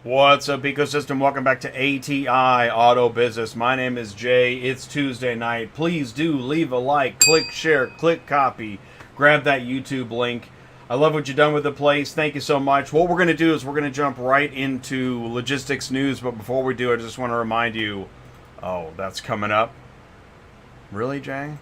What's up, ecosystem? Welcome back to ATI Auto Business. My name is Jay. It's Tuesday night. Please do leave a like, click share, click copy, grab that YouTube link. I love what you've done with the place. Thank you so much. What we're going to do is we're going to jump right into logistics news. But before we do, I just want to remind you, oh, that's coming up. Really, Jay?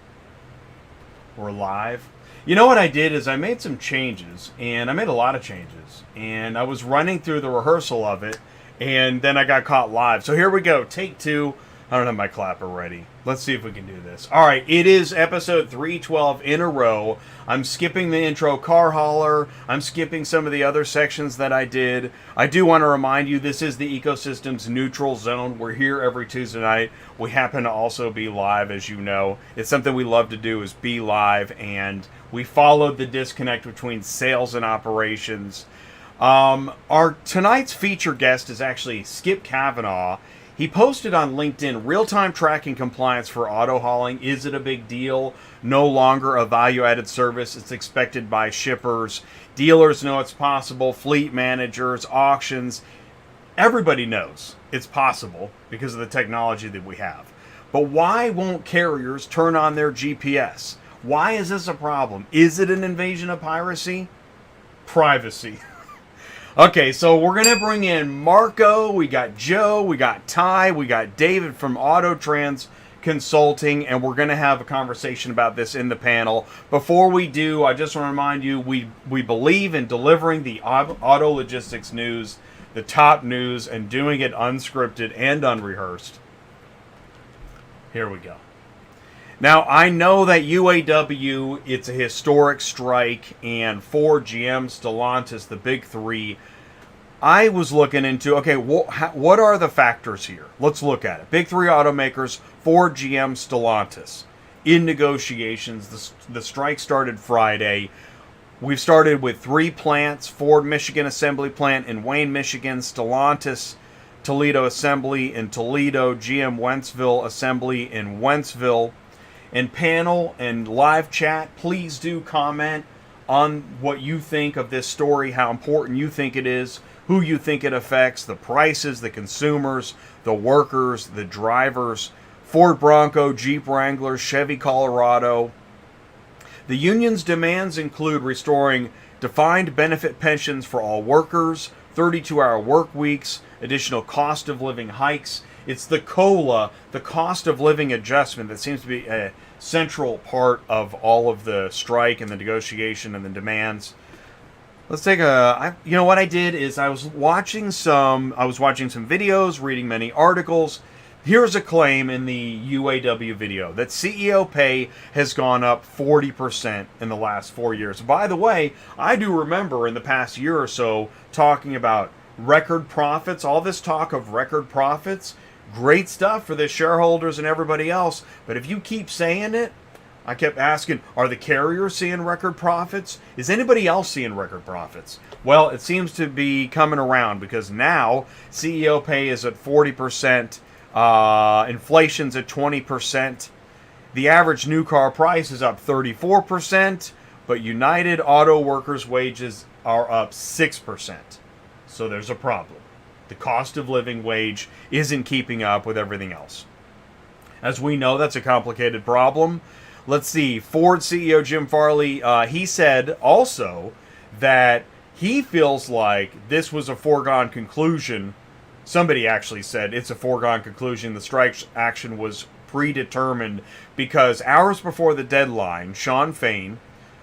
We're live? You know what I did is I made some changes, and I made a lot of changes, and I was running through the rehearsal of it, and then I got caught live. So here we go, take two. I don't have my clapper ready. Let's see if we can do this. All right, it is episode 312 in a row. I'm skipping the intro car hauler. I'm skipping some of the other sections that I did. I do want to remind you, this is the ecosystem's neutral zone. We're here every Tuesday night. We happen to also be live, as you know. It's something we love to do, is be live, and we followed the disconnect between sales and operations. Our tonight's feature guest is actually Skip Kavanaugh. He posted on LinkedIn, real-time tracking compliance for auto hauling. Is it a big deal? No longer a value-added service. It's expected by shippers. Dealers know it's possible. Fleet managers, auctions. Everybody knows it's possible because of the technology that we have. But why won't carriers turn on their GPS? Why is this a problem? Is it an invasion of piracy? Privacy. Okay, so we're going to bring in Marco, we got Joe, we got Ty, we got David from AutoTranz Consulting, and we're going to have a conversation about this in the panel. Before we do, I just want to remind you, we believe in delivering the auto logistics news, the top news, and doing it unscripted and unrehearsed. Here we go. Now, I know that UAW, it's a historic strike, and Ford, GM, Stellantis, the big three. I was looking into, okay, what are the factors here? Let's look at it. Big three automakers, Ford, GM, Stellantis. In negotiations, the strike started Friday. We've started with 3 plants: Ford, Michigan Assembly Plant in Wayne, Michigan, Stellantis, Toledo Assembly in Toledo, GM, Wentzville Assembly in Wentzville. And panel and live chat, please do comment on what you think of this story, how important you think it is, who you think it affects, the prices, the consumers, the workers, the drivers, Ford Bronco, Jeep Wrangler, Chevy Colorado. The union's demands include restoring defined benefit pensions for all workers, 32-hour work weeks, additional cost of living hikes. It's the COLA, the cost of living adjustment, that seems to be a central part of all of the strike and the negotiation and the demands. Let's take you know what I did is I was watching some videos, reading many articles. Here's a claim in the UAW video that CEO pay has gone up 40% in the last 4 years. By the way, I do remember in the past year or so talking about record profits, all this talk of record profits. Great stuff for the shareholders and everybody else, but if you keep saying it, I kept asking, are the carriers seeing record profits? Is anybody else seeing record profits? Well, it seems to be coming around, because now CEO pay is at 40%, inflation's at 20%, the average new car price is up 34%, but United Auto Workers' wages are up 6%. So there's a problem. The cost of living wage isn't keeping up with everything else. As we know, that's a complicated problem. Let's see. Ford CEO Jim Farley, he said also that he feels like this was a foregone conclusion. Somebody actually said it's a foregone conclusion. The strike action was predetermined because hours before the deadline, Sean Fain,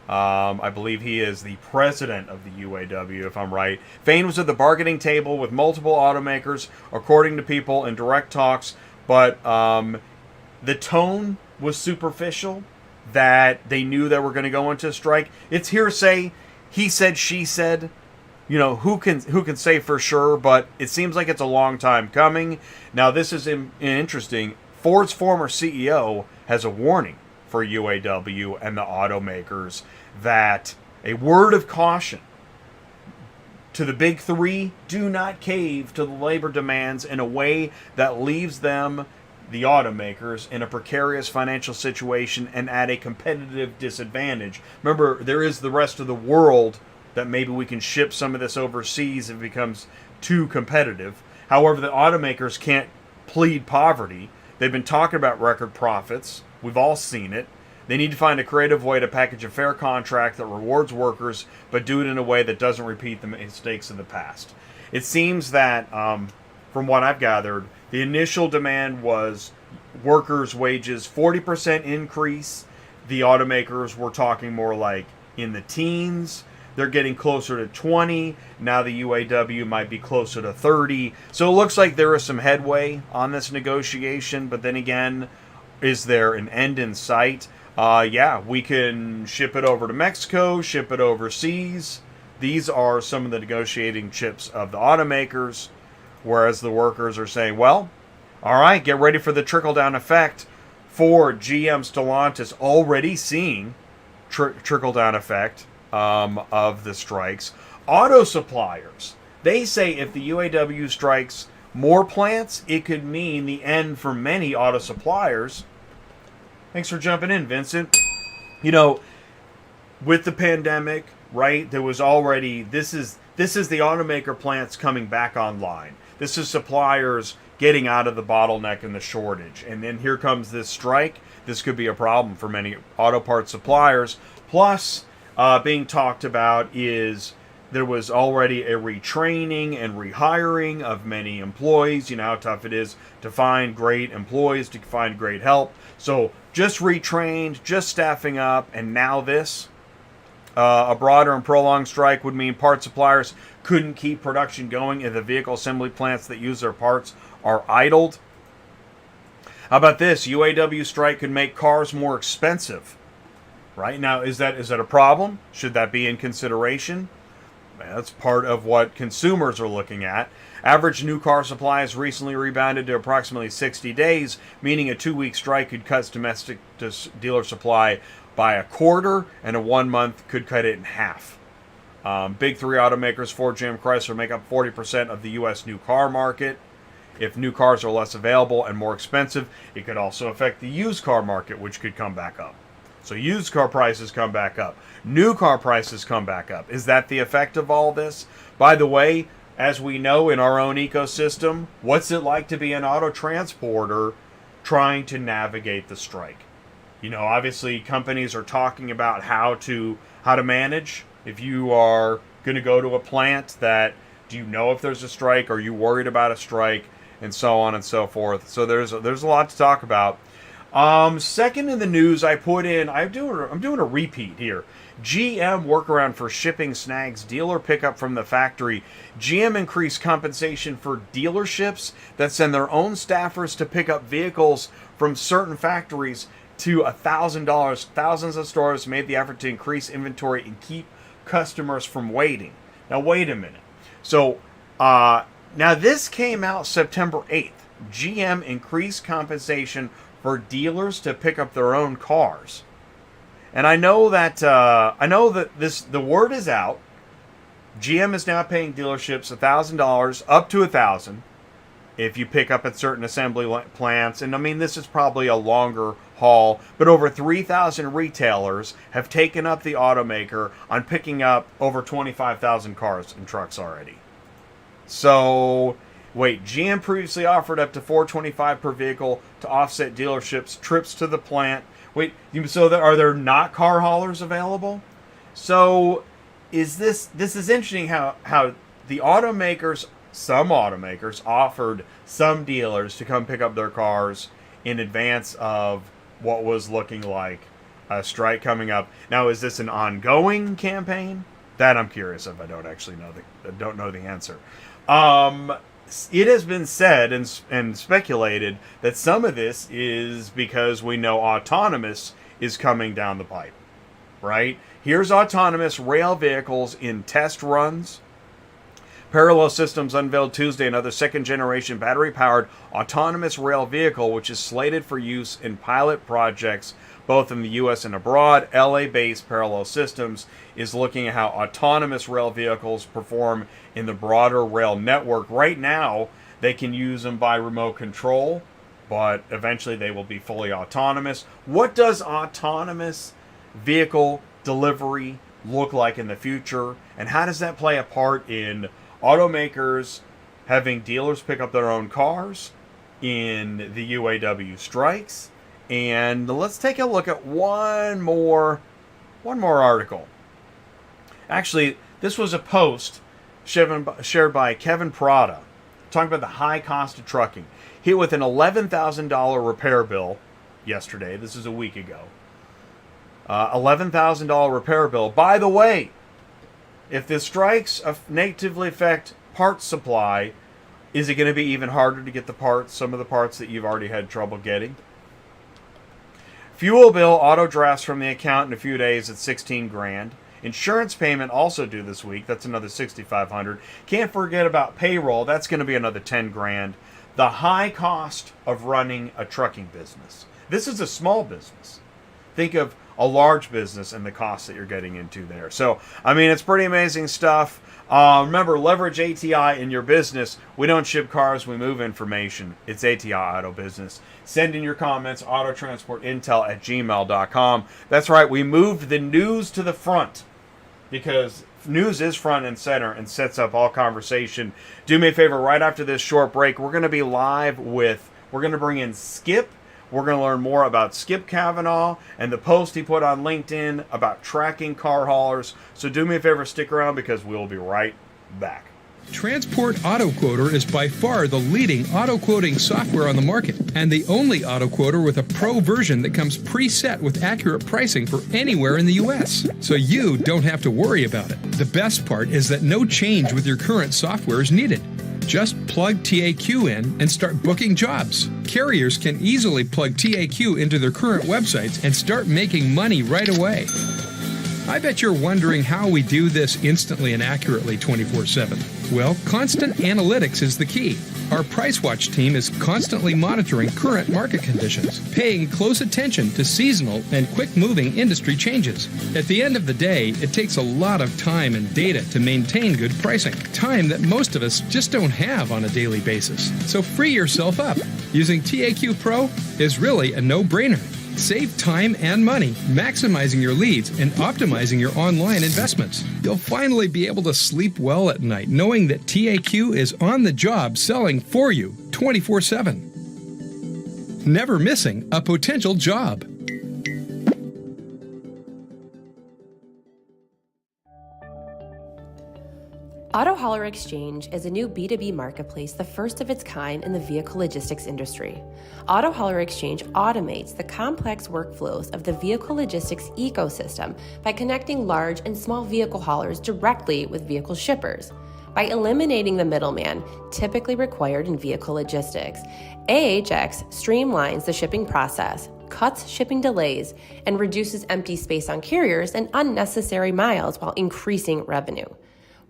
I believe he is the president of the UAW, if I'm right. Fain was at the bargaining table with multiple automakers, according to people in direct talks, but the tone was superficial, that they knew they were going to go into a strike. It's hearsay. He said, she said. You know, who can say for sure, but it seems like it's a long time coming. Now, this is interesting. Ford's former CEO has a warning for UAW and the automakers, that a word of caution to the big three: do not cave to the labor demands in a way that leaves them, the automakers, in a precarious financial situation and at a competitive disadvantage. Remember, there is the rest of the world that maybe we can ship some of this overseas if it becomes too competitive. However, the automakers can't plead poverty. They've been talking about record profits. We've all seen it. They need to find a creative way to package a fair contract that rewards workers, but do it in a way that doesn't repeat the mistakes of the past. It seems that, from what I've gathered, the initial demand was workers' wages 40% increase. The automakers were talking more like in the teens. They're getting closer to 20. Now the UAW might be closer to 30. So it looks like there is some headway on this negotiation. But then again, is there an end in sight? Yeah, we can ship it over to Mexico, ship it overseas. These are some of the negotiating chips of the automakers. Whereas the workers are saying, well, all right, get ready for the trickle-down effect. Ford, GM, Stellantis already seeing trickle-down effect of the strikes. Auto suppliers, they say if the UAW strikes more plants, it could mean the end for many auto suppliers. Thanks for jumping in, Vincent. You know, with the pandemic, right, there was already, this is the automaker plants coming back online. This is suppliers getting out of the bottleneck and the shortage. And then here comes this strike. This could be a problem for many auto parts suppliers. Plus, being talked about is there was already a retraining and rehiring of many employees. You know how tough it is to find great employees, to find great help. So just retrained, just staffing up, and now this. A broader and prolonged strike would mean part suppliers couldn't keep production going if the vehicle assembly plants that use their parts are idled. How about this? UAW strike could make cars more expensive. Right now, is that a problem? Should that be in consideration? That's part of what consumers are looking at. Average new car supply has recently rebounded to approximately 60 days, meaning a 2-week strike could cut domestic dealer supply by a quarter, and a 1 month could cut it in half. Big three automakers, Ford, GM, Chrysler, make up 40% of the U.S. new car market. If new cars are less available and more expensive, it could also affect the used car market, which could come back up. So used car prices come back up. New car prices come back up. Is that the effect of all this? By the way, as we know in our own ecosystem, what's it like to be an auto transporter trying to navigate the strike? You know, obviously companies are talking about how to manage. If you are going to go to a plant, that do you know if there's a strike? Are you worried about a strike? And so on and so forth. So there's a lot to talk about. Second in the news, I'm doing a repeat here. GM workaround for shipping snags dealer pickup from the factory. GM increased compensation for dealerships that send their own staffers to pick up vehicles from certain factories to $1,000. Thousands of stores made the effort to increase inventory and keep customers from waiting. Now, wait a minute. So, now this came out September 8th. GM increased compensation for dealers to pick up their own cars. And I know that the word is out. GM is now paying dealerships $1,000, up to $1,000, if you pick up at certain assembly plants. And I mean, this is probably a longer haul, but over 3,000 retailers have taken up the automaker on picking up over 25,000 cars and trucks already. So, wait, GM previously offered up to $425 per vehicle to offset dealerships' trips to the plant. Wait, so are there not car haulers available? So, this is interesting how the automakers, some automakers, offered some dealers to come pick up their cars in advance of what was looking like a strike coming up. Now, is this an ongoing campaign? That I'm curious of. I don't actually know the answer. It has been said and speculated that some of this is because we know autonomous is coming down the pipe, right? Here's autonomous rail vehicles in test runs. Parallel Systems unveiled Tuesday another second-generation battery-powered autonomous rail vehicle, which is slated for use in pilot projects both in the U.S. and abroad. LA-based Parallel Systems is looking at how autonomous rail vehicles perform in the broader rail network. Right now, they can use them by remote control, but eventually they will be fully autonomous. What does autonomous vehicle delivery look like in the future? And how does that play a part in automakers having dealers pick up their own cars, in the UAW strikes? And let's take a look at one more article. Actually, this was a post shared by Kevin Prada, talking about the high cost of trucking. Hit with an $11,000 repair bill yesterday. This is a week ago. $11,000 repair bill. By the way, if the strikes negatively affect parts supply, is it going to be even harder to get the parts, some of the parts that you've already had trouble getting? Fuel bill auto drafts from the account in a few days at $16,000. Insurance payment also due this week. That's another $6,500. Can't forget about payroll. That's going to be another $10,000. The high cost of running a trucking business. This is a small business. Think of a large business and the costs that you're getting into there. So, I mean, it's pretty amazing stuff. Remember, leverage ATI in your business. We don't ship cars, we move information. It's ATI Auto Business. Send in your comments, autotransportintel@gmail.com. That's right, we moved the news to the front because news is front and center and sets up all conversation. Do me a favor, right after this short break, we're going to be live we're going to bring in Skip. We're going to learn more about Skip Kavanaugh and the post he put on LinkedIn about tracking car haulers. So do me a favor, stick around because we'll be right back. Transport Auto Quoter is by far the leading auto quoting software on the market and the only auto quoter with a pro version that comes preset with accurate pricing for anywhere in the U.S. So you don't have to worry about it. The best part is that no change with your current software is needed. Just plug TAQ in and start booking jobs. Carriers can easily plug TAQ into their current websites and start making money right away. I bet you're wondering how we do this instantly and accurately 24/7. Well, constant analytics is the key. Our PriceWatch team is constantly monitoring current market conditions, paying close attention to seasonal and quick-moving industry changes. At the end of the day, it takes a lot of time and data to maintain good pricing, time that most of us just don't have on a daily basis. So free yourself up. Using TAQ Pro is really a no-brainer. Save time and money, maximizing your leads and optimizing your online investments. You'll finally be able to sleep well at night knowing that TAQ is on the job selling for you 24/7. Never missing a potential job. Auto Hauler Exchange is a new B2B marketplace, the first of its kind in the vehicle logistics industry. Auto Hauler Exchange automates the complex workflows of the vehicle logistics ecosystem by connecting large and small vehicle haulers directly with vehicle shippers. By eliminating the middleman typically required in vehicle logistics, AHX streamlines the shipping process, cuts shipping delays, and reduces empty space on carriers and unnecessary miles while increasing revenue.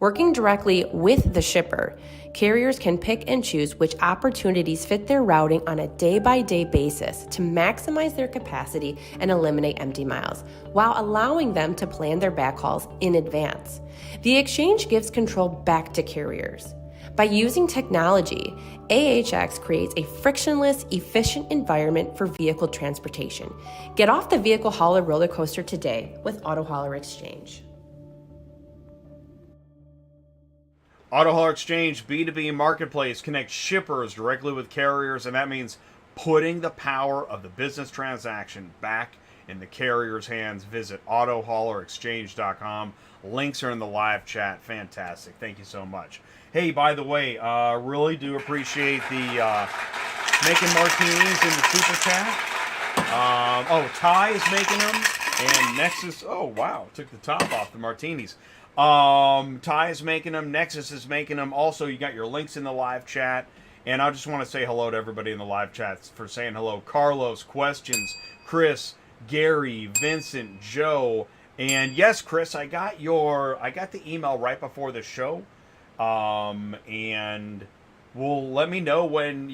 Working directly with the shipper, carriers can pick and choose which opportunities fit their routing on a day-by-day basis to maximize their capacity and eliminate empty miles, while allowing them to plan their backhauls in advance. The exchange gives control back to carriers. By using technology, AHX creates a frictionless, efficient environment for vehicle transportation. Get off the vehicle hauler roller coaster today with Auto Hauler Exchange. Auto Hauler Exchange B2B marketplace connects shippers directly with carriers, and that means putting the power of the business transaction back in the carrier's hands. Visit autohaulerexchange.com. Links are in the live chat. Fantastic. Thank you so much. Hey, by the way, really do appreciate the making martinis in the super chat. Ty is making them, and Nexus. Oh, wow. Took the top off the martinis. Ty is making them. Nexus is making them. Also, you got your links in the live chat. And I just want to say hello to everybody in the live chats for saying hello. Carlos, Questions, Chris, Gary, Vincent, Joe. And yes, Chris, I got the email right before the show. And let me know when,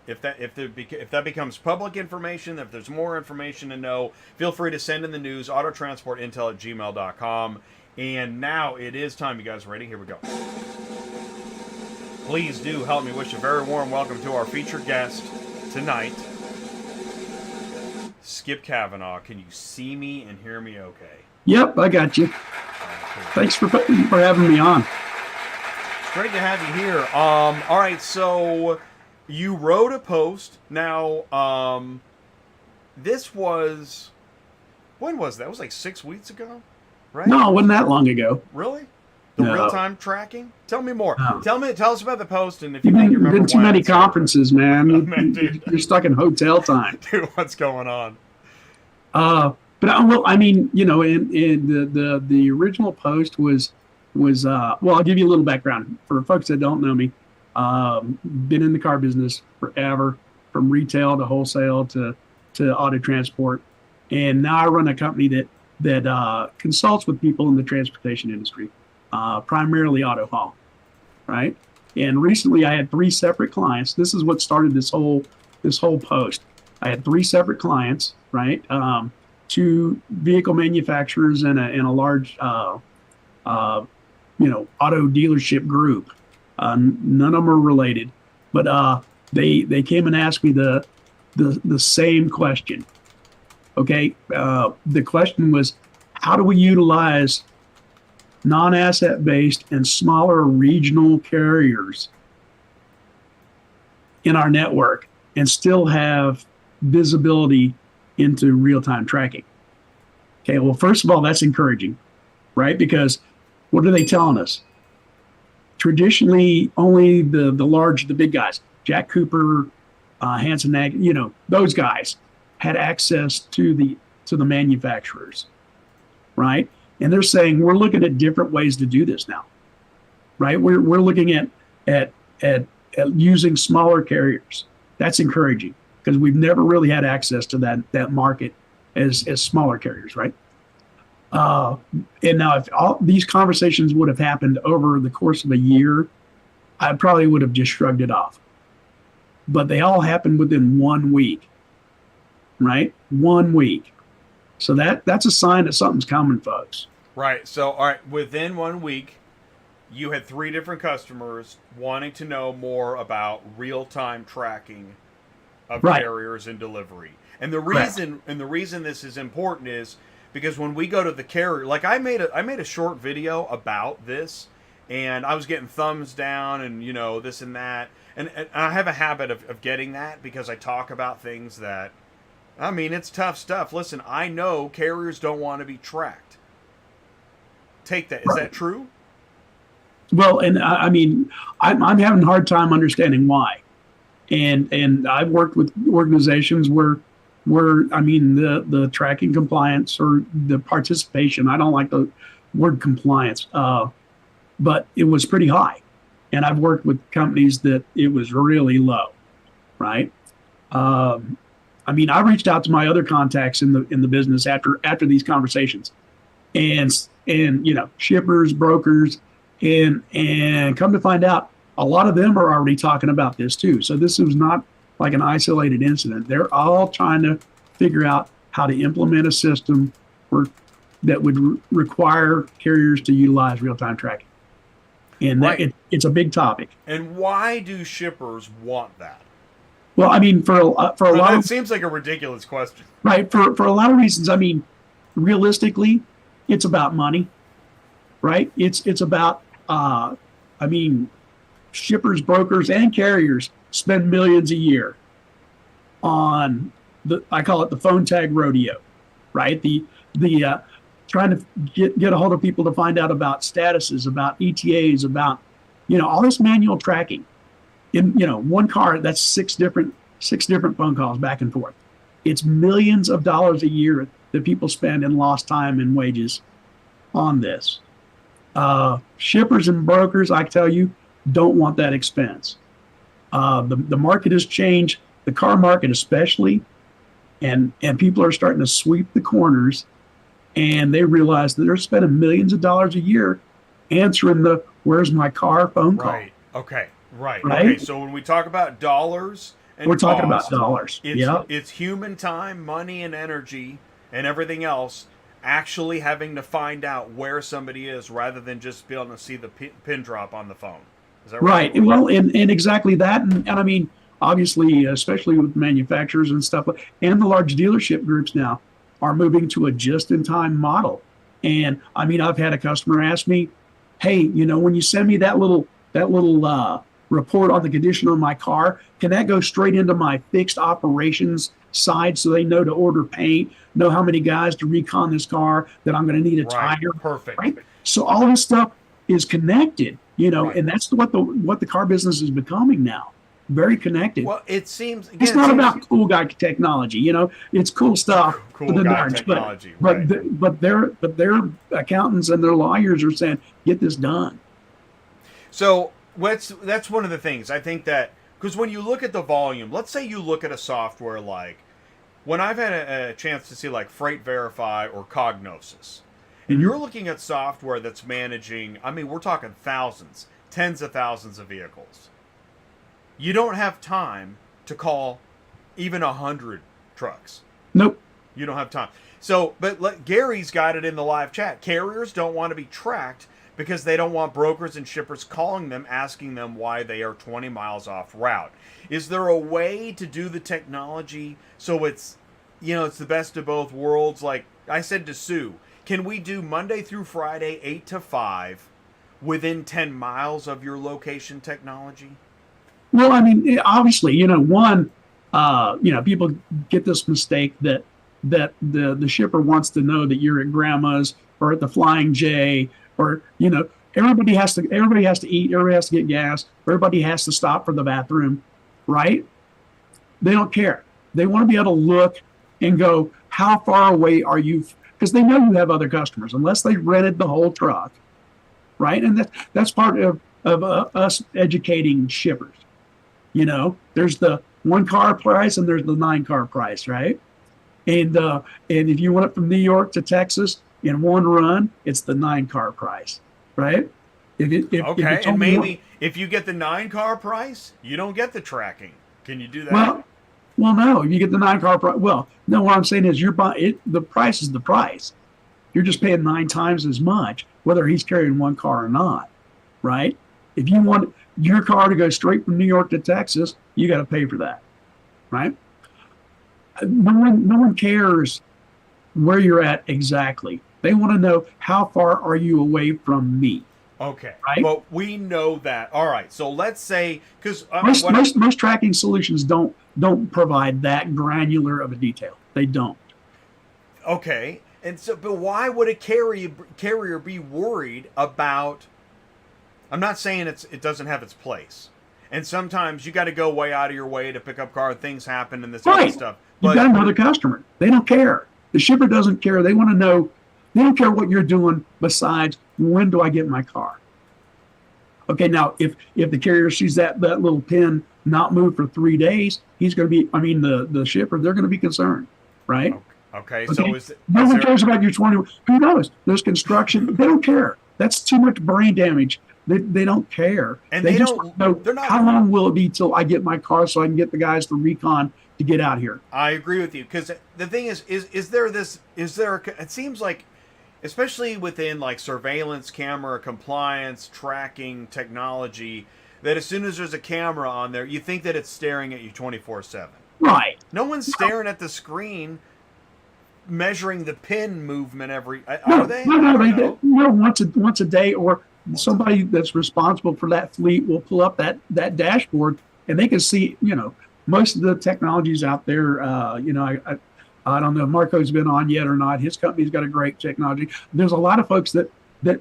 if that becomes public information, if there's more information to know, feel free to send in the news, autotransportintel@gmail.com. And now it is time. You guys ready? Here we go. Please do help me wish a very warm welcome to our featured guest tonight, Skip Kavanaugh. Can you see me and hear me okay? Yep, I got you. Thanks for having me on. It's great to have you here. All right, so you wrote a post. Now, this was, when was that? It was like 6 weeks ago, right? No, it wasn't that long ago. Really? The No. real-time tracking? Tell me more. No. Tell us about the post, and if you think you You've remember been too when many it's- conferences, man. Man, dude. You're stuck in hotel time. Dude, what's going on? But I mean, you know, in the original post was well, I'll give you a little background for folks that don't know me. Been in the car business forever, from retail to wholesale to auto transport, and now I run a company that consults with people in the transportation industry, primarily auto haul, right? And recently, I had 3 separate clients. This is what started this whole post. I had 3 separate clients, right? 2 vehicle manufacturers and a large, auto dealership group. None of them are related, but they came and asked me the same question. Okay, the question was, how do we utilize non-asset based and smaller regional carriers in our network and still have visibility into real-time tracking? Okay, well, first of all, that's encouraging, right? Because what are they telling us? Traditionally, only the big guys, Jack Cooper, Hanson Nag, those guys had access to the manufacturers, right? And they're saying we're looking at different ways to do this now, right? We're looking at using smaller carriers. That's encouraging because we've never really had access to that market as smaller carriers, right? And now if all these conversations would have happened over the course of a year, I probably would have just shrugged it off. But they all happened within 1 week, right? 1 week. So that's a sign that something's coming, folks. Right. So, all right, within 1 week, you had 3 different customers wanting to know more about real-time tracking of carriers and delivery. And the reason this is important is because when we go to the carrier, like I made a short video about this, and I was getting thumbs down and this and that, and I have a habit of getting that because I talk about things that, I mean, it's tough stuff. Listen, I know carriers don't want to be tracked. Take that. Is that true? Well, and I mean, I'm having a hard time understanding why. And I've worked with organizations where I mean, the tracking compliance or the participation, I don't like the word compliance, but it was pretty high. And I've worked with companies that it was really low, right? I mean, I reached out to my other contacts in the business after these conversations, and shippers, brokers, and come to find out, a lot of them are already talking about this too. So this was not like an isolated incident. They're all trying to figure out how to implement a system that would require carriers to utilize real-time tracking, and it's a big topic. And why do shippers want that? Well, I mean, for a lot of, it seems like a ridiculous question, right? For a lot of reasons. I mean, realistically, it's about money, right? It's about, I mean, shippers, brokers, and carriers spend millions a year on I call it the phone tag rodeo, right? The trying to get a hold of people to find out about statuses, about ETAs, about all this manual tracking. In one car, that's six different phone calls back and forth. It's millions of dollars a year that people spend in lost time and wages on this. Shippers and brokers, I tell you, don't want that expense. The market has changed, the car market especially, and people are starting to sweep the corners, and they realize that they're spending millions of dollars a year answering the "Where's my car?" phone call. Right. Okay. Right. Okay. So when we talk about dollars and we're talking cost, about dollars. It's human time, money, and energy, and everything else actually having to find out where somebody is rather than just being able to see the pin drop on the phone. Is that right? Right. Well, and exactly that. And I mean, obviously, especially with manufacturers and stuff, and the large dealership groups now are moving to a just-in-time model. And I mean, I've had a customer ask me, "Hey, when you send me that little report on the condition of my car, can that go straight into my fixed operations side so they know to order paint, know how many guys to recon this car, that I'm going to need a Right. tire?" Perfect. Right. So all this stuff is connected, Right. and that's what the car business is becoming now. Very connected. Well, it seems again, It's not about cool guy technology, it's cool stuff Cool for the guy nerds, technology, but right. but their accountants and their lawyers are saying, get this done. So that's one of the things I think, that because when you look at the volume, let's say you look at a software like, when I've had a chance to see like Freight Verify or Cognosis, and you're looking at software that's managing, I mean, we're talking thousands, tens of thousands of vehicles. You don't have time to call even 100 trucks. Nope. You don't have time. So, but Gary's got it in the live chat. Carriers don't want to be tracked because they don't want brokers and shippers calling them, asking them why they are 20 miles off route. Is there a way to do the technology so it's the best of both worlds? Like I said to Sue, can we do Monday through Friday, 8 to 5, within 10 miles of your location technology? Well, I mean, obviously, people get this mistake that the shipper wants to know that you're at grandma's or at the Flying J, or everybody has to eat, everybody has to get gas, everybody has to stop for the bathroom, right? They don't care. They want to be able to look and go, how far away are you? Because they know you have other customers, unless they rented the whole truck, right? And that's part of us educating shippers. There's the 1 car price and there's the 9 car price, right? And if you want it from New York to Texas in one run, it's the 9 car price, right? If and maybe if you get the 9 car price, you don't get the tracking. Can you do that? Well, no. If you get the 9 car price, well, no. What I'm saying is, you're buying it. The price is the price. You're just paying 9 times as much, whether he's carrying 1 car or not, right? If you want your car to go straight from New York to Texas, you got to pay for that, right? No one cares where you're at exactly. They want to know, how far are you away from me? Okay, right? Well, we know that. All right, so let's say, because most tracking solutions don't provide that granular of a detail. They don't. Okay, and so, but why would a carrier be worried about? I'm not saying it doesn't have its place, and sometimes you got to go way out of your way to pick up car, and things happen and this other stuff. But you've got another customer. They don't care. The shipper doesn't care. They want to know. They don't care what you're doing besides, when do I get my car? Okay, now if the carrier sees that little pin not move for 3 days, he's going to be. I mean, the shipper, they're going to be concerned, right? Okay. So no one cares about your 20. Who knows? There's construction. They don't care. That's too much brain damage. They don't care. And they just know, how long will it be till I get my car so I can get the guys to recon to get out here? I agree with you, because the thing is it seems like, especially within like surveillance, camera, compliance, tracking technology, that as soon as there's a camera on there, you think that it's staring at you 24/7. Right. No one's staring at the screen, measuring the pin movement are they? No, once a day, or somebody that's responsible for that fleet will pull up that dashboard, and they can see, most of the technologies out there. I don't know if Marco's been on yet or not. His company's got a great technology. There's a lot of folks that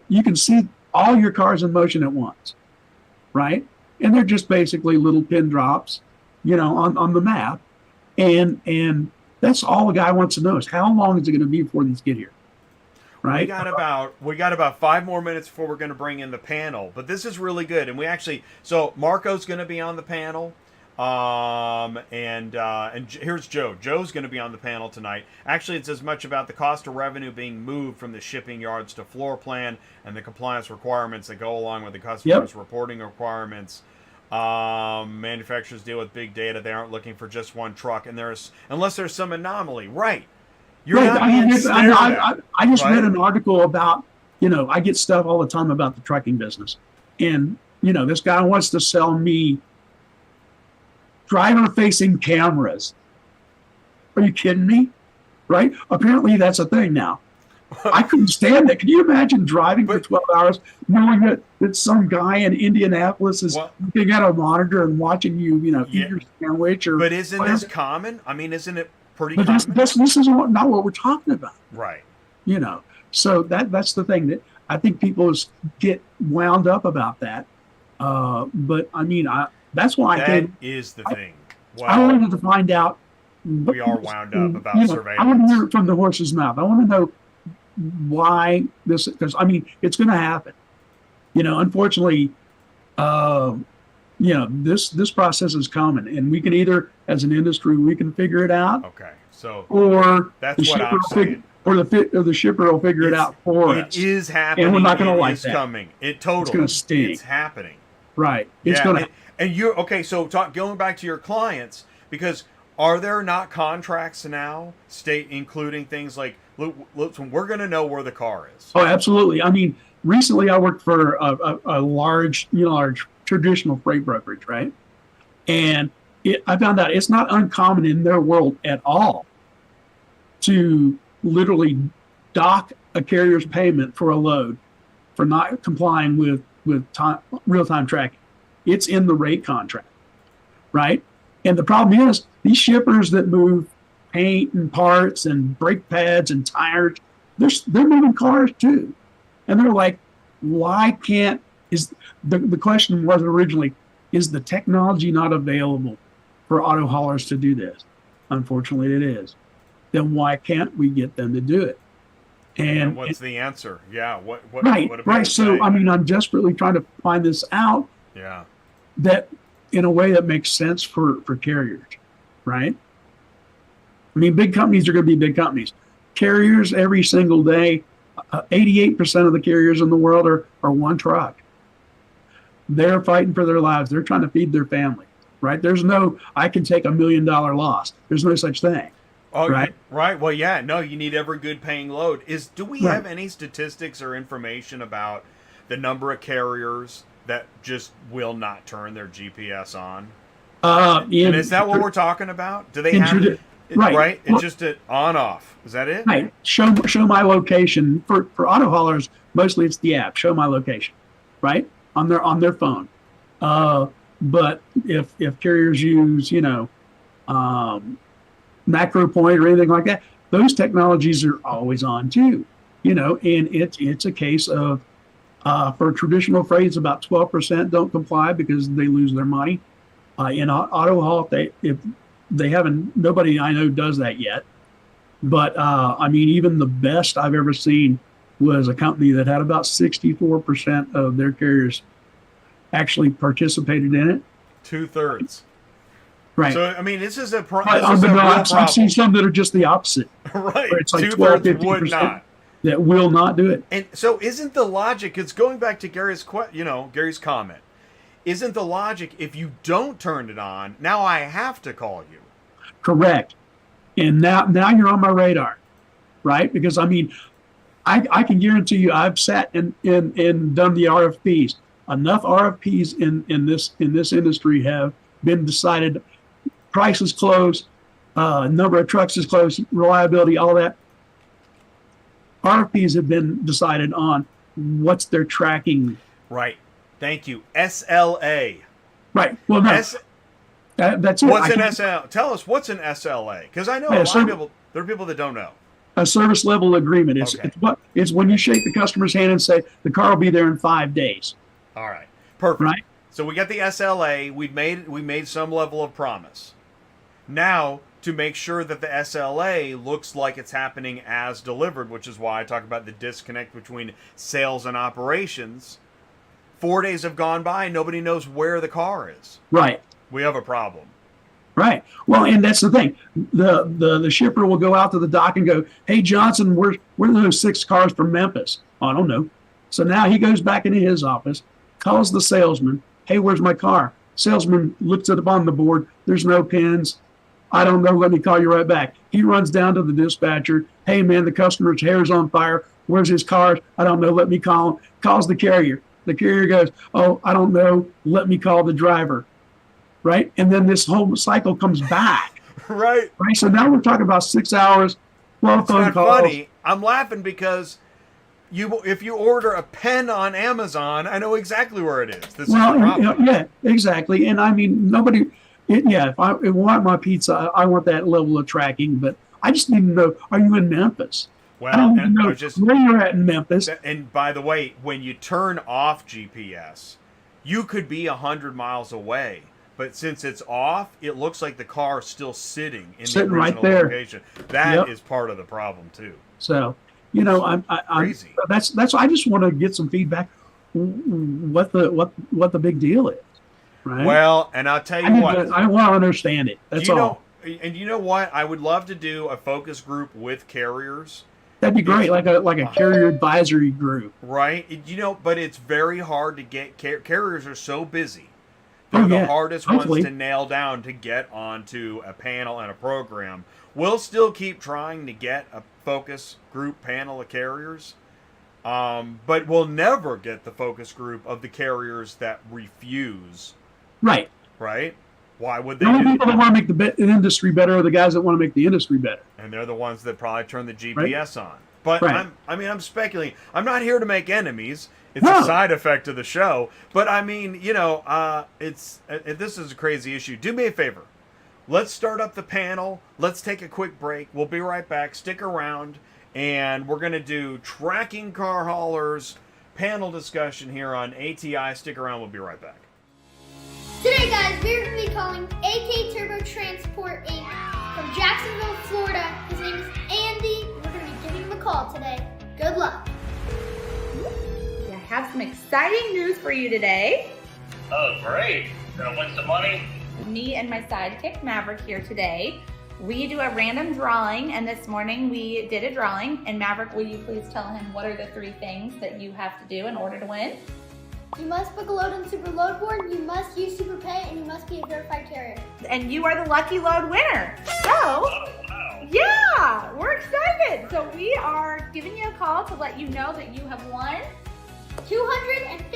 you can see all your cars in motion at once, right? And they're just basically little pin drops, on the map. And that's all the guy wants to know is, how long is it going to be before these get here? Right. We got about 5 more minutes before we're going to bring in the panel, but this is really good. And so Marco's going to be on the panel. And here's Joe. Joe's going to be on the panel tonight. Actually, it's as much about the cost of revenue being moved from the shipping yards to floor plan, and the compliance requirements that go along with the customer's reporting requirements. Manufacturers deal with big data. They aren't looking for just one truck, and unless there's some anomaly, right? I just read an article about, I get stuff all the time about the trucking business, and this guy wants to sell me driver-facing cameras. Are you kidding me? Right? Apparently that's a thing now. I couldn't stand that. Can you imagine driving for 12 hours knowing that some guy in Indianapolis is looking at a monitor and watching you, eat your sandwich? But isn't this common? I mean, isn't it pretty but common? This is not what we're talking about. Right. So that's the thing that I think people get wound up about that. But I mean, that's why that is the thing. Wow. I wanted to find out. We are wound up about surveillance. I want to hear it from the horse's mouth. I want to know why this, because I mean, it's going to happen. Unfortunately, this process is common, and we can either, as an industry, we can figure it out. Okay, so or that's what I'm saying. Or the shipper will figure it out for us. It is happening. And we're not going to like that. It's coming. It's going to stink. It's happening. Right. It's going to. And you're okay. So going back to your clients, because are there not contracts now, including things like, listen, we're going to know where the car is? Oh, absolutely. I mean, recently I worked for a large traditional freight brokerage, right? And I found out it's not uncommon in their world at all to literally dock a carrier's payment for a load for not complying with real-time tracking. It's in the rate contract, right? And the problem is these shippers that move paint and parts and brake pads and tires, they're moving cars too. And they're like, why can't, the question was originally, is the technology not available for auto haulers to do this? Unfortunately, it is. Then why can't we get them to do it? And what's the answer? Yeah. What right. So, I mean, I'm desperately trying to find this out. Yeah. That in a way that makes sense for carriers, right? I mean, big companies are going to be big companies. Carriers every single day, 88% of the carriers in the world are one truck. They're fighting for their lives. They're trying to feed their family, right? There's no, I can take $1 million loss. There's no such thing. Oh, right. Right. Well, yeah. No, you need every good paying load. Do we have any statistics or information about the number of carriers that just will not turn their GPS on? And is that what we're talking about? Do they have it? Right. It's just an on-off. Is that it? Right. Show my location. For auto haulers, mostly it's the app. Show my location, right? On their phone. But if carriers use, macro point or anything like that, those technologies are always on too. And it's a case of for traditional freight, it's about 12% don't comply because they lose their money. In auto haul, nobody I know does that yet. But I mean, even the best I've ever seen was a company that had about 64% of their carriers actually participated in it. 2/3. Right. So I mean, this is a real I've seen some that are just the opposite. Right. Where it's like 2/3 would not. That will not do it. And so, isn't the logic? It's going back to Gary's comment. Isn't the logic if you don't turn it on, now I have to call you? Correct. And now you're on my radar, right? Because I mean, I can guarantee you, I've sat and done the RFPs. Enough RFPs in this industry have been decided. Price is close, number of trucks is close, reliability, all that. RFPs have been decided on what's their tracking. Right. Thank you. SLA. Right. Well, no. That's it. What's an SLA? Tell us what's an SLA, because I know a lot of people. There are people that don't know. A service level agreement. It's when you shake the customer's hand and say the car will be there in 5 days. All right. Perfect. Right. So we got the SLA. We made some level of promise. Now, to make sure that the SLA looks like it's happening as delivered, which is why I talk about the disconnect between sales and operations. 4 days have gone by, nobody knows where the car is. Right. We have a problem. Right. Well, and that's the thing. The shipper will go out to the dock and go, "Hey, Johnson, where are those 6 cars from Memphis?" "Oh, I don't know." So now he goes back into his office, calls the salesman, "Hey, where's my car?" Salesman looks at it on the board. There's no pins. "I don't know. Let me call you right back." He runs down to the dispatcher. "Hey, man, the customer's hair's on fire. Where's his car?" "I don't know. Let me call him." Calls the carrier. The carrier goes, "Oh, I don't know. Let me call the driver." Right? And then this whole cycle comes back. Right. So now we're talking about 6 hours, 12 phone calls. Funny. I'm laughing because if you order a pen on Amazon, I know exactly where it is. This is the problem. Yeah, exactly. And I mean, if I want my pizza, I want that level of tracking. But I just need to know: are you in Memphis? Well, I don't even know where you're at in Memphis. And by the way, when you turn off GPS, you could be 100 miles away. But since it's off, it looks like the car is still sitting in the original right there. location. That is part of the problem too. So, I'm crazy. That's I just want to get some feedback. What the big deal is, right? Well, and I'll tell you what. I want to understand it. That's all. And you know what? I would love to do a focus group with carriers. That'd be great, like a carrier advisory group, right? But it's very hard to get. Carriers are so busy. They're the hardest ones to nail down to get onto a panel and a program. We'll still keep trying to get a focus group panel of carriers, but we'll never get the focus group of the carriers that refuse. Right. Right? Why would they? The only people that want to make the industry better are the guys that want to make the industry better. And they're the ones that probably turn the GPS on. But I'm speculating. I'm not here to make enemies. It's a side effect of the show. But I mean, this is a crazy issue. Do me a favor. Let's start up the panel. Let's take a quick break. We'll be right back. Stick around. And we're going to do tracking car haulers panel discussion here on ATI. Stick around. We'll be right back. Today, guys, we're going to be calling AK Turbo Transport Inc. from Jacksonville, Florida. His name is Andy. We're going to be giving him a call today. Good luck. I have some exciting news for you today. Oh, great. Gonna win some money? Me and my sidekick, Maverick, here today. We do a random drawing, and this morning we did a drawing. And Maverick, will you please tell him what are the 3 things that you have to do in order to win? You must book a load on Super Load Board, you must use Super Pay, and you must be a verified carrier. And you are the lucky load winner. So, oh, wow. Yeah, we're excited. So we are giving you a call to let you know that you have won $250.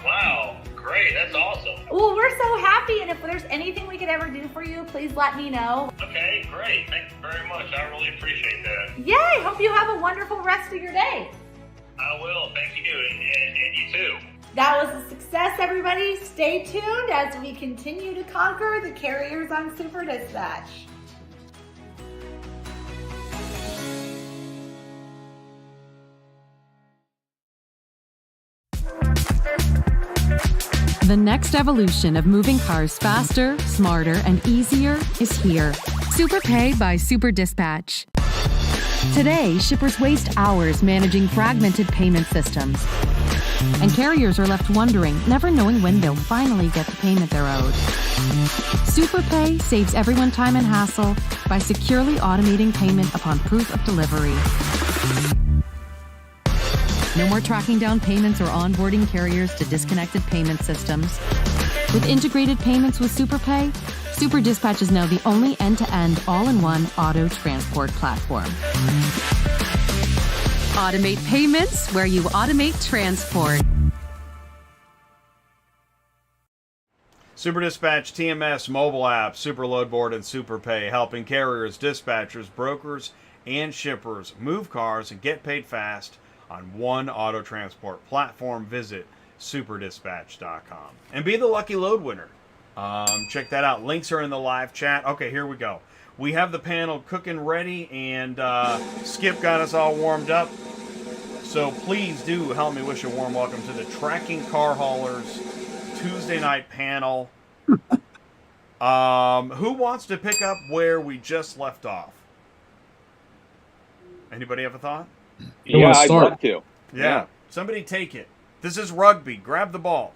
Wow, great, that's awesome. Well, we're so happy, and if there's anything we could ever do for you, please let me know. Okay, great, thank you very much. I really appreciate that. Yay, hope you have a wonderful rest of your day. I will, thank you, and you too. That was a success, everybody. Stay tuned as we continue to conquer the carriers on Super Dispatch. The next evolution of moving cars faster, smarter, and easier is here. SuperPay by Super Dispatch. Today, shippers waste hours managing fragmented payment systems. And carriers are left wondering, never knowing when they'll finally get the payment they're owed. SuperPay saves everyone time and hassle by securely automating payment upon proof of delivery. No more tracking down payments or onboarding carriers to disconnected payment systems. With integrated payments with SuperPay, Super Dispatch is now the only end-to-end, all-in-one auto transport platform. Automate payments where you automate transport. Super Dispatch, TMS, mobile app, Super Load Board, and SuperPay, helping carriers, dispatchers, brokers, and shippers move cars and get paid fast on one auto transport platform. Visit superdispatch.com and be the lucky load winner. Check that out. Links are in the live chat. Okay, here we go. We have the panel cooking ready, and Skip got us all warmed up. So please do help me wish a warm welcome to the Tracking Car Haulers Tuesday night panel. Who wants to pick up where we just left off? Anybody have a thought? Yeah, I'd love to. Yeah, somebody take it. This is rugby. Grab the ball.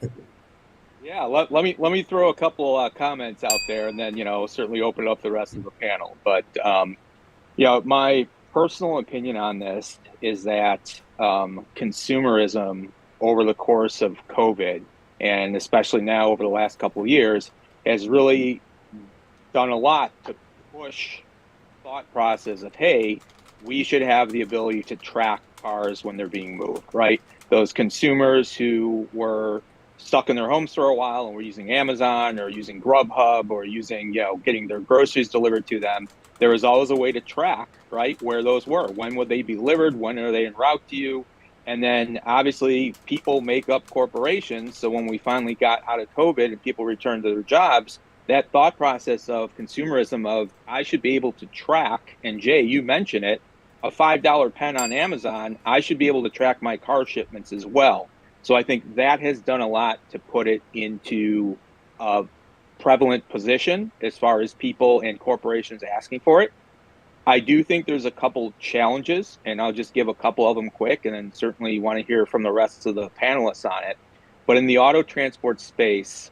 Yeah, let me throw a couple comments out there, and then certainly open it up the rest of the panel. But my personal opinion on this is that consumerism over the course of COVID, and especially now over the last couple of years, has really done a lot to push thought process of, hey, we should have the ability to track cars when they're being moved, right? Those consumers who were stuck in their homes for a while and were using Amazon or using Grubhub or using, getting their groceries delivered to them, there was always a way to track, right, where those were. When would they be delivered? When are they en route to you? And then obviously people make up corporations. So when we finally got out of COVID and people returned to their jobs, that thought process of consumerism of I should be able to track, and Jay, you mentioned it, a $5 pen on Amazon, I should be able to track my car shipments as well. So I think that has done a lot to put it into a prevalent position as far as people and corporations asking for it. I do think there's a couple challenges, and I'll just give a couple of them quick, and then certainly want to hear from the rest of the panelists on it. But in the auto transport space,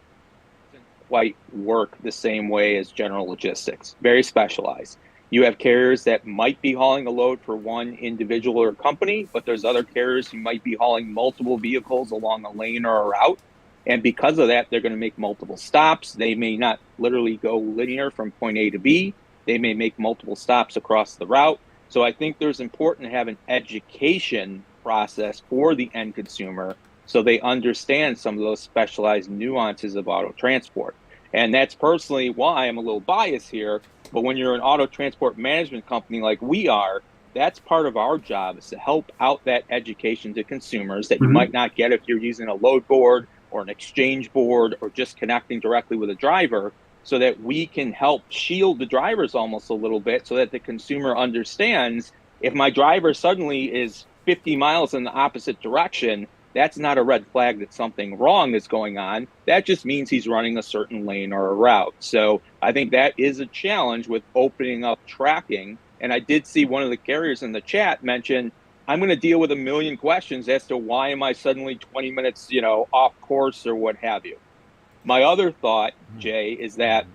it doesn't quite work the same way as general logistics, very specialized. You have carriers that might be hauling a load for one individual or company, but there's other carriers who might be hauling multiple vehicles along a lane or a route. And because of that, they're going to make multiple stops. They may not literally go linear from point A to B. They may make multiple stops across the route. So I think there's important to have an education process for the end consumer so they understand some of those specialized nuances of auto transport. And that's personally why I'm a little biased here. But when you're an auto transport management company like we are, that's part of our job is to help out that education to consumers that you might not get if you're using a load board or an exchange board or just connecting directly with a driver, so that we can help shield the drivers almost a little bit so that the consumer understands if my driver suddenly is 50 miles in the opposite direction, that's not a red flag that something wrong is going on. That just means he's running a certain lane or a route. So I think that is a challenge with opening up tracking. And I did see one of the carriers in the chat mention, I'm going to deal with a million questions as to why am I suddenly 20 minutes, off course or what have you. My other thought, Jay, is that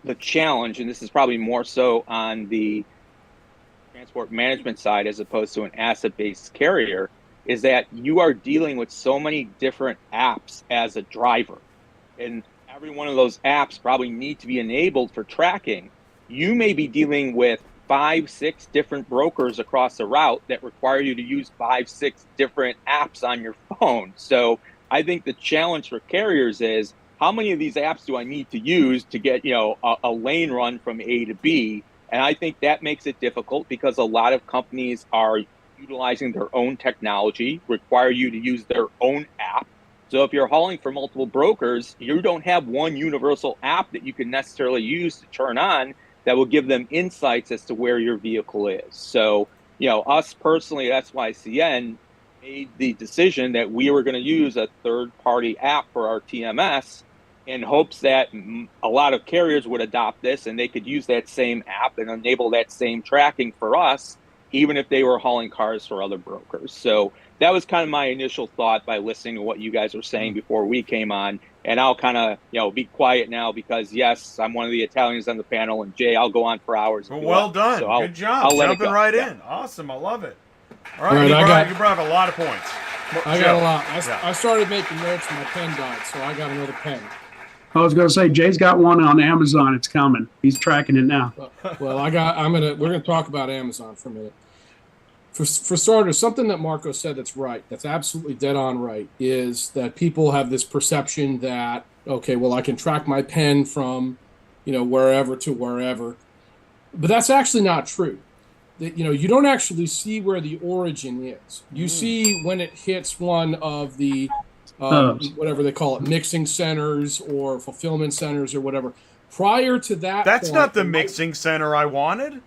the challenge, and this is probably more so on the transport management side as opposed to an asset-based carrier, is that you are dealing with so many different apps as a driver. And every one of those apps probably need to be enabled for tracking. You may be dealing with 5-6 different brokers across the route that require you to use 5-6 different apps on your phone. So I think the challenge for carriers is how many of these apps do I need to use to get, a lane run from A to B? And I think that makes it difficult because a lot of companies are utilizing their own technology, require you to use their own app. So if you're hauling for multiple brokers, you don't have one universal app that you can necessarily use to turn on that will give them insights as to where your vehicle is. So, us personally, that's why CN made the decision that we were going to use a third-party app for our TMS in hopes that a lot of carriers would adopt this and they could use that same app and enable that same tracking for us, even if they were hauling cars for other brokers. So that was kind of my initial thought by listening to what you guys were saying before we came on. And I'll kind of, be quiet now because, yes, I'm one of the Italians on the panel, and Jay, I'll go on for hours. Well done. So good job. Jumping right in. Awesome. I love it. All right. You brought up a lot of points. I got a lot. I started making notes when my pen died, so I got another pen. I was going to say, Jay's got one on Amazon. It's coming. He's tracking it now. Well, we're going to talk about Amazon for a minute. For starters, something that Marco said that's right, that's absolutely dead on right, is that people have this perception that, okay, well, I can track my pen from, wherever to wherever. But that's actually not true. That, you don't actually see where the origin is. You see when it hits one of the, whatever they call it, mixing centers or fulfillment centers or whatever. Prior to that, that's not the mixing center I wanted.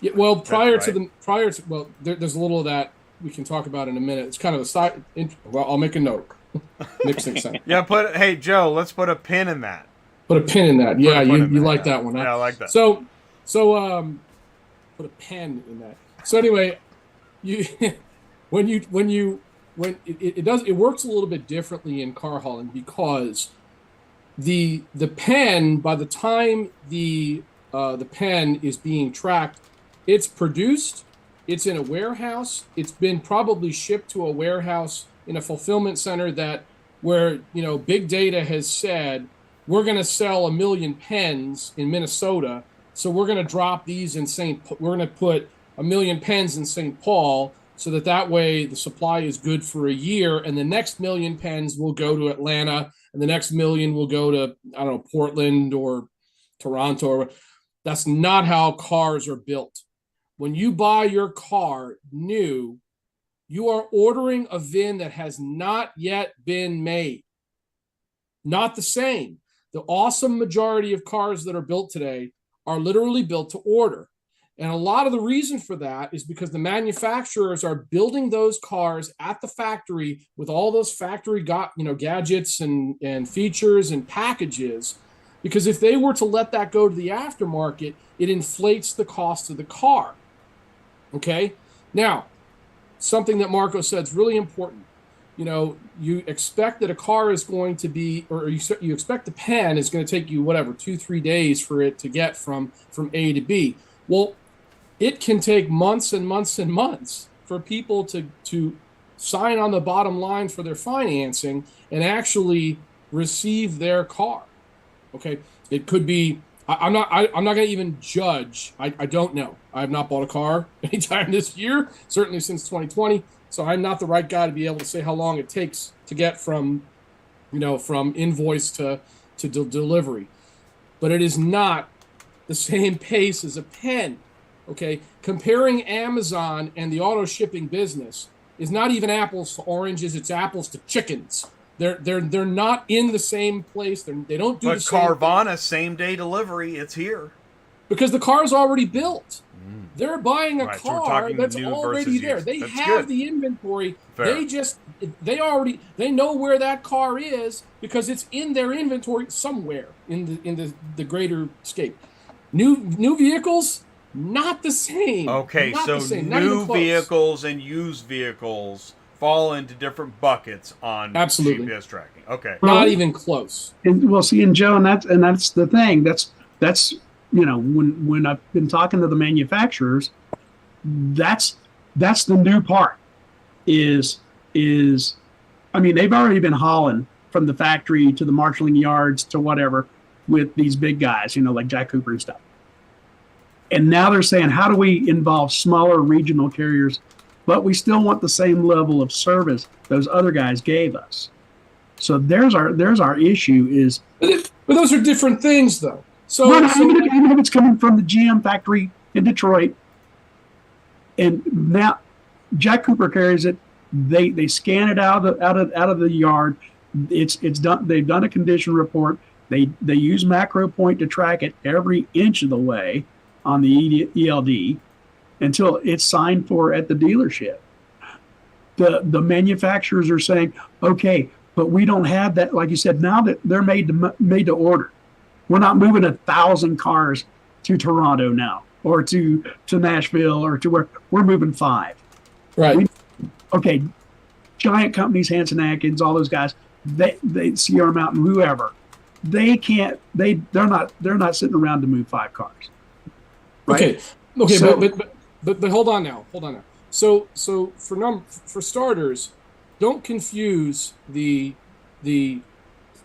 Yeah, well, there's a little of that we can talk about in a minute. It's kind of a side. Well, I'll make a note. Mixing center. Yeah, hey Joe, let's put a pin in that. Put a pin in that. Yeah, you like that one, huh? Yeah, I like that. So put a pen in that. So anyway, it works a little bit differently in car hauling because the pen, by the time the pen is being tracked, it's produced, it's in a warehouse, it's been probably shipped to a warehouse in a fulfillment center where big data has said we're going to sell 1 million pens in Minnesota, so we're going to drop these we're going to put 1 million pens in St. Paul so that way the supply is good for a year, and the next million pens will go to Atlanta, and the next million will go to, I don't know, Portland or Toronto. That's not how cars are built. When you buy your car new, you are ordering a VIN that has not yet been made. Not the same. The awesome majority of cars that are built today are literally built to order. And a lot of the reason for that is because the manufacturers are building those cars at the factory with all those factory gadgets and features and packages. Because if they were to let that go to the aftermarket, it inflates the cost of the car. Okay? Now, something that Marco said is really important. You expect that a car is going to be, or you expect the pen is going to take you, 2-3 days for it to get from A to B. Well, it can take months and months and months for people to sign on the bottom line for their financing and actually receive their car. Okay, it could be. I'm not going to even judge. I don't know. I have not bought a car anytime this year, certainly since 2020. So I'm not the right guy to be able to say how long it takes to get from invoice to delivery. But it is not the same pace as a pen. Okay, comparing Amazon and the auto shipping business is not even apples to oranges. It's apples to chickens. They're not in the same place. They don't do the same thing. But Carvana, same day delivery, it's here. Because the car's already built. They're buying a car so that's already there. Used. They that's have good. the inventory. Fair. They know where that car is because it's in their inventory somewhere in the greater scape. New vehicles, not the same. Okay, not so the same. new vehicles and used vehicles fall into different buckets on absolutely GPS tracking. Okay, not even close. And well, see, and Joe, and that's the thing. That's when I've been talking to the manufacturers, that's the new part. Is I mean, they've already been hauling from the factory to the marshalling yards to whatever with these big guys, like Jack Cooper and stuff. And now they're saying, how do we involve smaller regional carriers, but we still want the same level of service those other guys gave us? So there's our issue is. But those are different things, though. So, even if it's coming from the GM factory in Detroit, and now Jack Cooper carries it, they scan it out of the yard. It's done. They've done a condition report. They use Macro Point to track it every inch of the way on the ELD until it's signed for at the dealership. The manufacturers are saying, okay, but we don't have that. Like you said, now that they're made to order. We're not moving 1,000 cars to Toronto now, or to Nashville, or to where we're moving 5. Right. Okay. Giant companies, Hanson Atkins, all those guys, they Sierra Mountain, whoever, they're not sitting around to move 5 cars. Right? Okay. So, but hold on now. So for starters, don't confuse the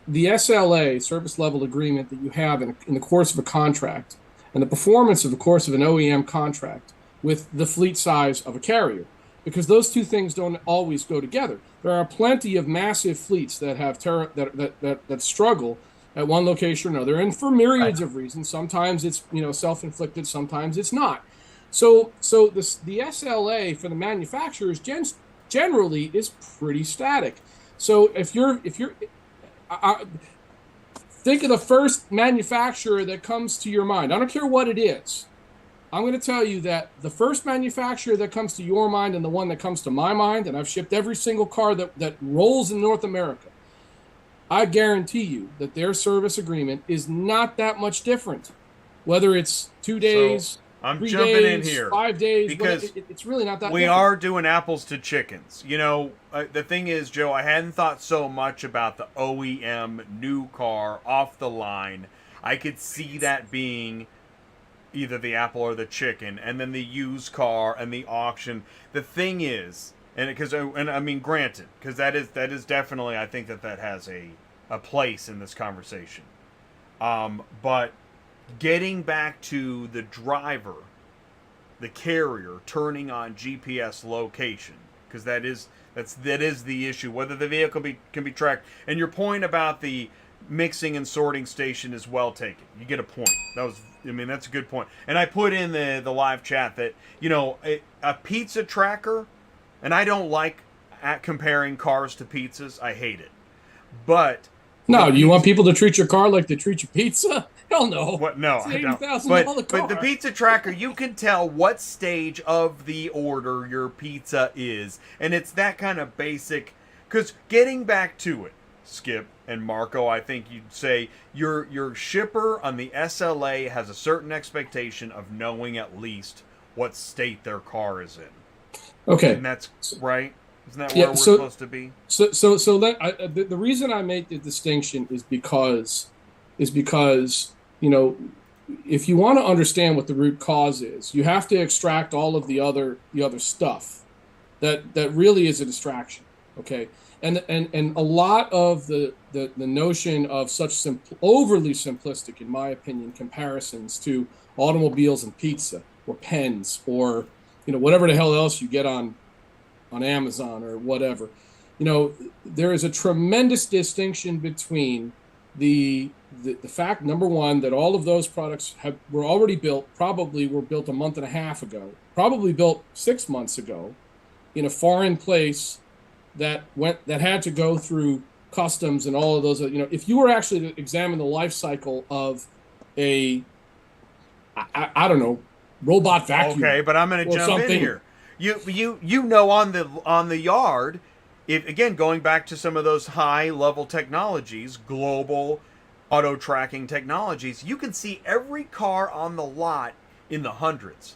SLA, service level agreement, that you have in the course of a contract and the performance of the course of an OEM contract with the fleet size of a carrier, because those two things don't always go together. There are plenty of massive fleets that have that struggle at one location or another, and for myriads of reasons. Sometimes it's self-inflicted, sometimes it's not. So the SLA for the manufacturers generally is pretty static. So if you're think of the first manufacturer that comes to your mind. I don't care what it is. I'm going to tell you that the first manufacturer that comes to your mind and the one that comes to my mind, and I've shipped every single car that rolls in North America, I guarantee you that their service agreement is not that much different. Whether it's 2 days, I'm 3 jumping days, in here 5 days, because it's really not that we different. are doing apples to chickens. The thing is, Joe, I hadn't thought so much about the OEM new car off the line. I could see that being either the apple or the chicken, and then the used car and the auction. The thing is, and I mean, granted, because that is definitely, I think that has a place in this conversation. But getting back to the driver the carrier turning on GPS location, because that is the issue, whether the vehicle can be tracked. And your point about the mixing and sorting station is well taken. You get a point. That's a good point. And I put in the live chat that, a pizza tracker, and I don't like comparing cars to pizzas. I hate it. But no, do you want people to treat your car like they treat your pizza? Hell no. What? No, it's I don't. But the pizza tracker, you can tell what stage of the order your pizza is, and it's that kind of basic. Because getting back to it, Skip and Marco, I think you'd say your shipper on the SLA has a certain expectation of knowing at least what state their car is in. Okay, and that's right. Isn't that where we're supposed to be? So the reason I make the distinction is because if you want to understand what the root cause is, you have to extract all of the other stuff that really is a distraction. Okay, and a lot of the notion of such overly simplistic, in my opinion, comparisons to automobiles and pizza or pens or whatever the hell else you get on Amazon or whatever, there is a tremendous distinction between the fact, number one, that all of those products were already built, probably were built a month and a half ago, probably built 6 months ago, in a foreign place that had to go through customs and all of those. If you were actually to examine the life cycle of I don't know, robot vacuum. Okay, but I'm going to jump in here. On the yard, if again going back to some of those high level technologies, global auto tracking technologies, you can see every car on the lot in the hundreds.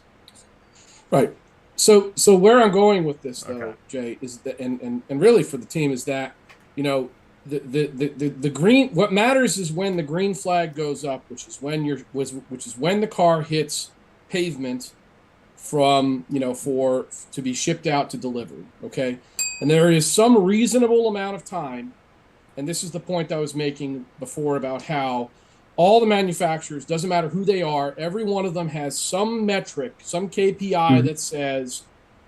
Right. So where I'm going with this though, Jay, is that and really for the team is that the green, what matters is when the green flag goes up, which is when the car hits pavement from to be shipped out to delivery. Okay, and there is some reasonable amount of time, and this is the point I was making before about how all the manufacturers, doesn't matter who they are, every one of them has some metric, some KPI that says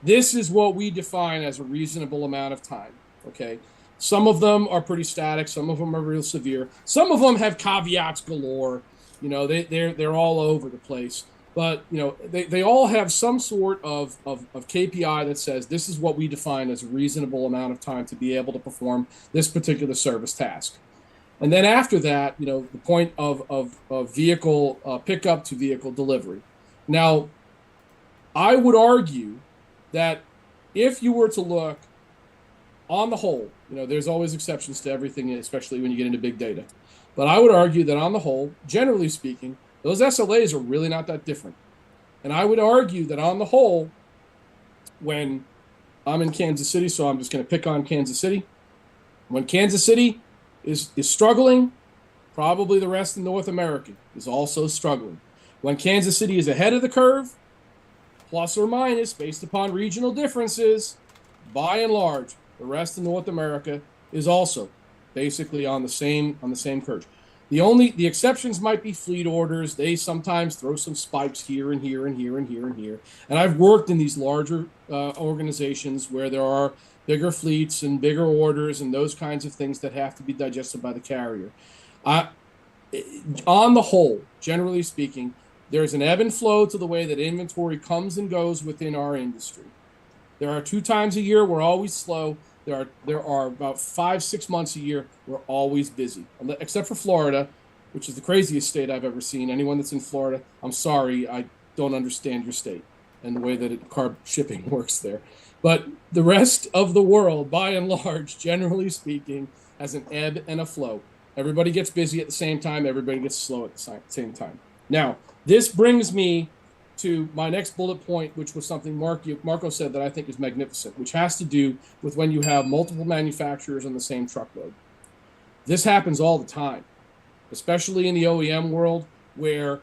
this is what we define as a reasonable amount of time. Okay, some of them are pretty static, some of them are real severe, some of them have caveats galore. They're all over the place. But they all have some sort of KPI that says this is what we define as a reasonable amount of time to be able to perform this particular service task. And then after that, the point of vehicle pickup to vehicle delivery. Now, I would argue that if you were to look on the whole, there's always exceptions to everything, especially when you get into big data. But I would argue that on the whole, generally speaking, those SLAs are really not that different. And I would argue that on the whole, when I'm in Kansas City, so I'm just going to pick on Kansas City. When Kansas City is struggling, probably the rest of North America is also struggling. When Kansas City is ahead of the curve, plus or minus, based upon regional differences, by and large, the rest of North America is also basically on the same curve. The exceptions might be fleet orders. They sometimes throw some spikes here and here and here and here and here. And I've worked in these larger organizations where there are bigger fleets and bigger orders and those kinds of things that have to be digested by the carrier. On the whole, generally speaking, there's an ebb and flow to the way that inventory comes and goes within our industry. There are 2 times a year we're always slow. There are about 5-6 months a year we're always busy, except for Florida, which is the craziest state I've ever seen. Anyone that's in Florida, I'm sorry, I don't understand your state and the way that car shipping works there. But the rest of the world, by and large, generally speaking, has an ebb and a flow. Everybody gets busy at the same time. Everybody gets slow at the same time. Now, this brings me to my next bullet point, which was something Marco said that I think is magnificent, which has to do with when you have multiple manufacturers on the same truckload. This happens all the time, especially in the OEM world, where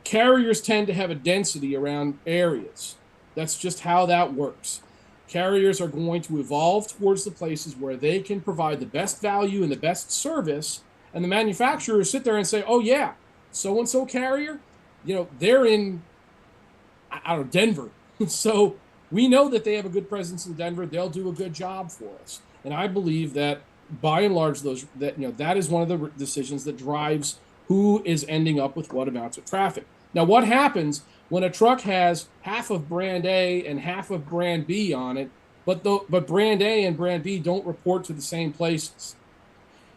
carriers tend to have a density around areas. That's just how that works. Carriers are going to evolve towards the places where they can provide the best value and the best service, and the manufacturers sit there and say, oh yeah, so-and-so carrier, they're in I don't know, Denver. So we know that they have a good presence in Denver. They'll do a good job for us. And I believe that by and large, that is one of the decisions that drives who is ending up with what amounts of traffic. Now, what happens when a truck has half of brand A and half of brand B on it, but brand A and brand B don't report to the same places?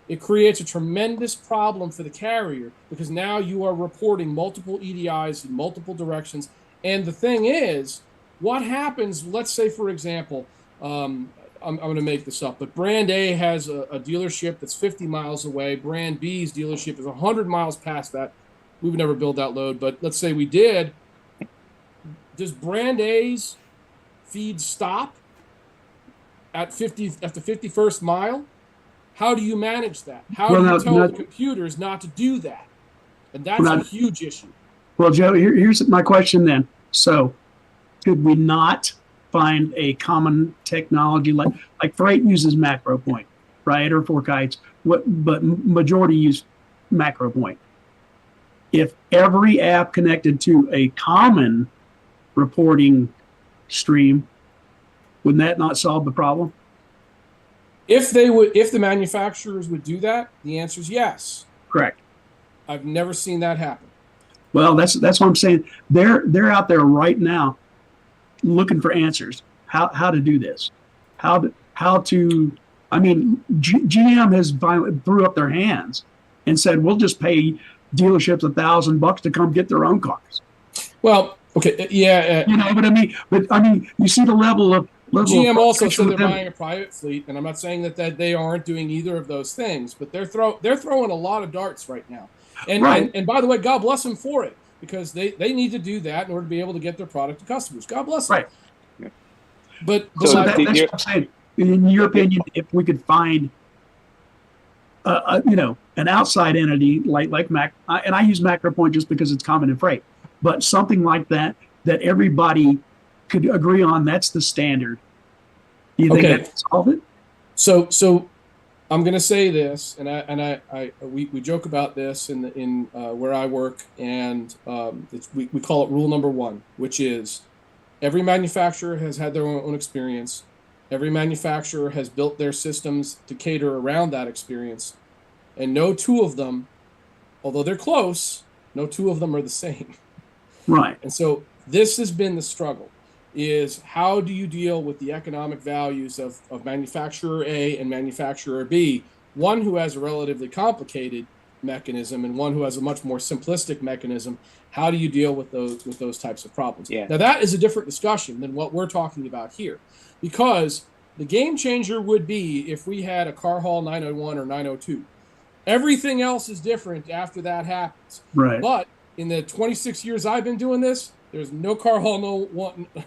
It creates a tremendous problem for the carrier, because now you are reporting multiple EDIs in multiple directions. And the thing is, what happens, let's say, for example, I'm going to make this up, but brand A has a dealership that's 50 miles away. Brand B's dealership is 100 miles past that. We would never build that load, but let's say we did. Does brand A's feed stop at the 51st mile? How do you manage that? How do you tell the computers not to do that? And that's a huge issue. Well, Joe, here's my question then. So could we not find a common technology like Freight uses MacroPoint, right? Or FourKites, but majority use MacroPoint. If every app connected to a common reporting stream, would that not solve the problem? If the manufacturers would do that, the answer is yes. Correct. I've never seen that happen. Well, that's what I'm saying. They're out there right now looking for answers. How to do this? How to? I mean, GM has finally threw up their hands and said, "We'll just pay dealerships $1,000 to come get their own cars." Well, okay, yeah, you know what I mean. But I mean, you see the level of. GM also said they're buying a private fleet, and I'm not saying that they aren't doing either of those things, but they're throwing a lot of darts right now. And, right. and by the way, God bless them for it, because they need to do that in order to be able to get their product to customers. God bless them. Right. But that's what I'm saying. In your opinion, if we could find, an outside entity like Mac, and I use MacroPoint just because it's common in Freight, but something like that everybody could agree on, that's the standard. Do you think that would solve it? So I'm going to say this, and we joke about this in where I work, and we call it rule number 1, which is every manufacturer has had their own experience. Every manufacturer has built their systems to cater around that experience, and no two of them, although they're close, no two of them are the same. Right. And so this has been the struggle. Is how do you deal with the economic values of manufacturer A and manufacturer B, one who has a relatively complicated mechanism and one who has a much more simplistic mechanism? How do you deal with those types of problems? Yeah. Now, that is a different discussion than what we're talking about here, because the game changer would be if we had a car haul 901 or 902. Everything else is different after that happens. Right. But in the 26 years I've been doing this, there's no car haul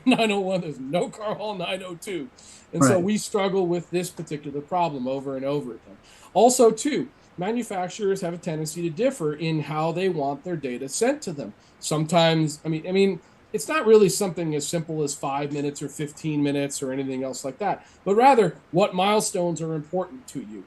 901. There's no car haul 902. And so we struggle with this particular problem over and over again. Also, too, manufacturers have a tendency to differ in how they want their data sent to them. Sometimes, I mean, it's not really something as simple as 5 minutes or 15 minutes or anything else like that, but rather what milestones are important to you.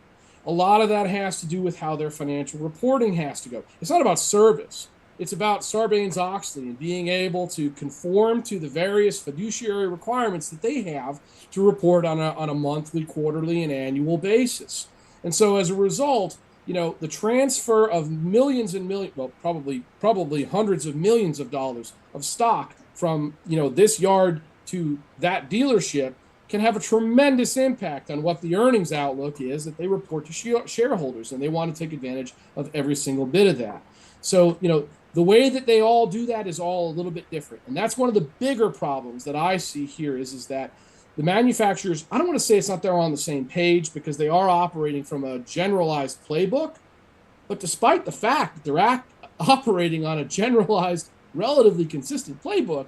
A lot of that has to do with how their financial reporting has to go. It's not about service. It's about Sarbanes-Oxley and being able to conform to the various fiduciary requirements that they have to report on a monthly, quarterly, and annual basis. And so as a result, the transfer of millions and millions, well, probably hundreds of millions of dollars of stock from, this yard to that dealership can have a tremendous impact on what the earnings outlook is that they report to shareholders, and they want to take advantage of every single bit of that. So, the way that they all do that is all a little bit different. And that's one of the bigger problems that I see here is that the manufacturers, I don't want to say it's not they're on the same page, because they are operating from a generalized playbook. But despite the fact that they're operating on a generalized, relatively consistent playbook,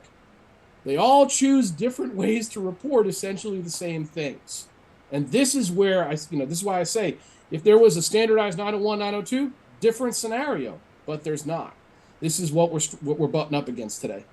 they all choose different ways to report essentially the same things. And this is where this is why I say, if there was a standardized 901, 902, different scenario, but there's not. This is what we're butting up against today.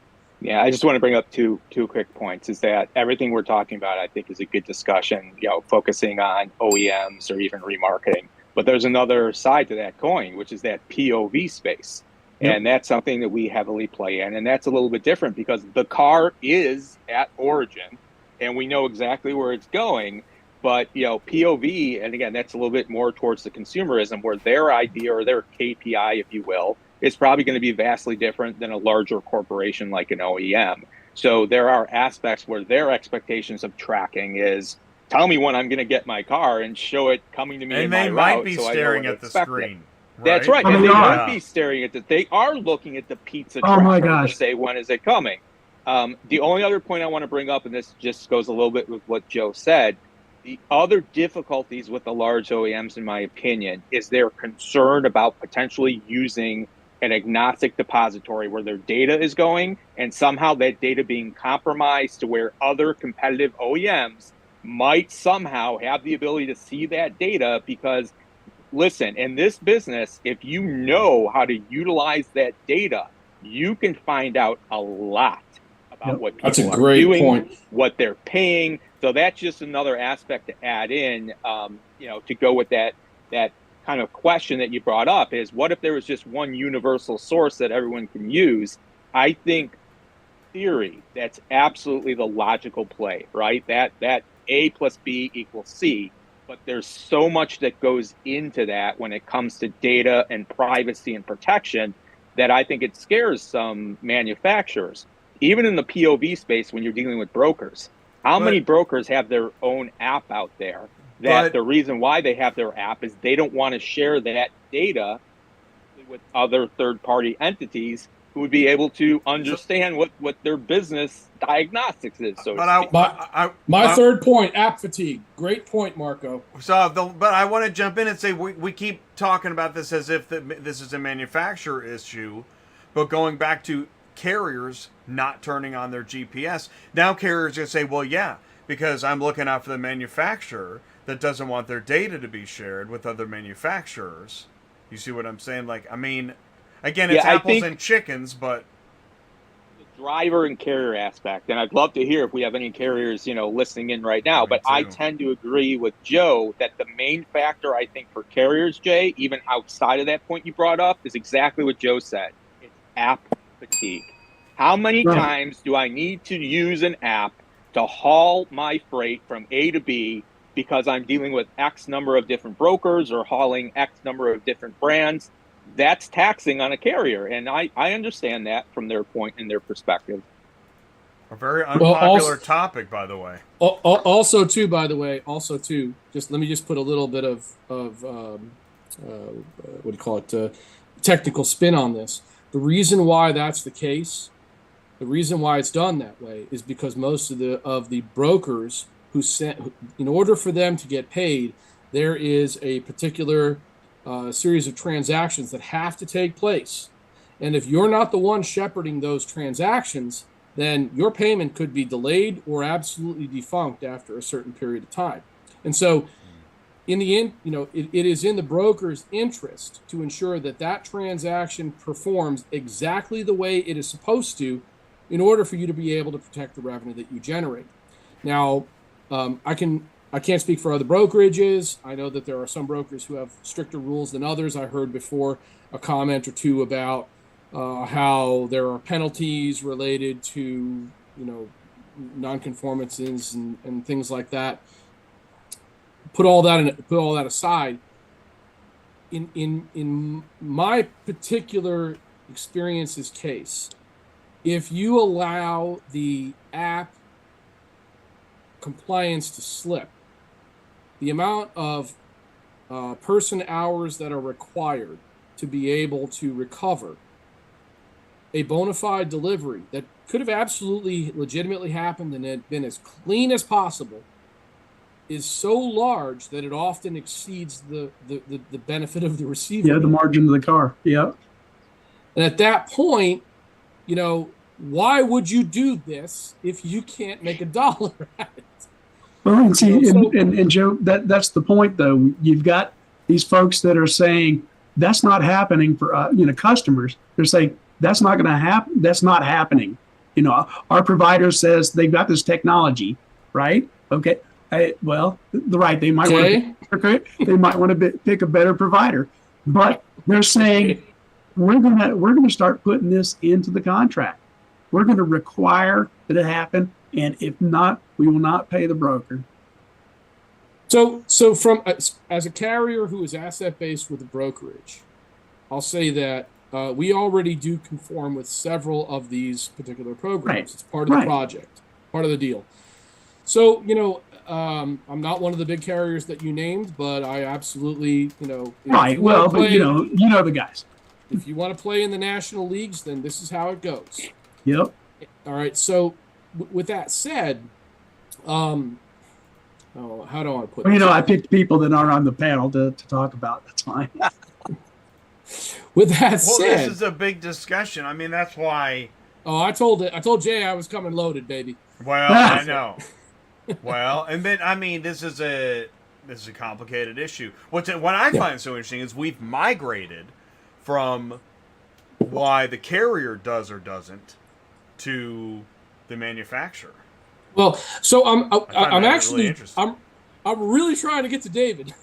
Yeah, I just want to bring up two quick points. Is that everything we're talking about, I think, is a good discussion, focusing on OEMs or even remarketing. But there's another side to that coin, which is that POV space. And that's something that we heavily play in. And that's a little bit different because the car is at origin and we know exactly where it's going. But, you know, POV, and again, that's a little bit more towards the consumerism where their idea or their KPI, if you will, is probably going to be vastly different than a larger corporation like an OEM. So there are aspects where their expectations of tracking is tell me when I'm going to get my car and show it coming to me in my route. And they might be staring at the screen. Right? That's right. Oh, and they they are. might be staring at they are looking at the pizza Oh, my tracker gosh. to say, when is it coming? The only other point I want to bring up, and this just goes a little bit with what Joe said, the other difficulties with the large OEMs, in my opinion, is their concern about potentially using an agnostic depository where their data is going and somehow that data being compromised to where other competitive OEMs might somehow have the ability to see that data because, listen, in this business, if you know how to utilize that data, you can find out a lot about what people That's a are great doing, point. what they're paying. So that's just another aspect to add in, to go with that kind of question that you brought up is what if there was just one universal source that everyone can use? I think theory, that's absolutely the logical play, right? That A plus B equals C. But there's so much that goes into that when it comes to data and privacy and protection that I think it scares some manufacturers. Even in the POV space, when you're dealing with brokers, how many brokers have their own app out there? That the reason why they have their app is they don't want to share that data with other third-party entities who would be able to understand what their business diagnostics is. So my third point, app fatigue. Great point, Marco. But I want to jump in and say we keep talking about this as if this is a manufacturer issue, but going back to carriers not turning on their GPS, now carriers are going to say, well, yeah, because I'm looking out for the manufacturer that doesn't want their data to be shared with other manufacturers. You see what I'm saying? Like, I mean, again, it's apples and chickens, but the driver and carrier aspect, and I'd love to hear if we have any carriers, listening in right now, but I tend to agree with Joe that the main factor, I think, for carriers, Jay, even outside of that point you brought up, is exactly what Joe said. It's app fatigue. How many times do I need to use an app to haul my freight from A to B because I'm dealing with X number of different brokers or hauling X number of different brands? That's taxing on a carrier. And I understand that from their point and their perspective. A very unpopular topic, by the way. Also, just let me just put a little bit of what do you call it, technical spin on this. The reason why that's the case, the reason why it's done that way is because most of the brokers who sent, in order for them to get paid, there is a particular series of transactions that have to take place. And if you're not the one shepherding those transactions, then your payment could be delayed or absolutely defunct after a certain period of time. And so in the end, it is in the broker's interest to ensure that transaction performs exactly the way it is supposed to in order for you to be able to protect the revenue that you generate. Now, I can't speak for other brokerages. I know that there are some brokers who have stricter rules than others. I heard before a comment or two about how there are penalties related to, nonconformances and things like that. Put all that aside. In my particular experience's case, if you allow the app compliance to slip, the amount of person hours that are required to be able to recover a bona fide delivery that could have absolutely legitimately happened and had been as clean as possible is so large that it often exceeds the benefit of the receiver. Yeah, the margin of the car. Yeah. And at that point, why would you do this if you can't make $1 at it? Well, and see, and Joe, that's the point, though. You've got these folks that are saying that's not happening for customers. They're saying that's not going to happen. That's not happening. Our provider says they've got this technology, right? Okay. They might want to pick a better provider, but they're saying we're gonna start putting this into the contract. We're going to require that it happen, and if not, we will not pay the broker. So from as a carrier who is asset based with a brokerage, I'll say that we already do conform with several of these particular programs. Right. It's part of the project, part of the deal. So I'm not one of the big carriers that you named, but I absolutely Right. Well, but you know the guys. If you want to play in the national leagues, then this is how it goes. Yep. All right. So with that said, how do I want to put this? I picked people that aren't on the panel to talk about. That's fine. With that said, this is a big discussion. I mean, that's why. Oh, I told Jay I was coming loaded, baby. Well, I know. Well, and then this is a complicated issue. What I find so interesting is we've migrated from why the carrier does or doesn't to the manufacturer. Well, so I'm actually really I'm really trying to get to David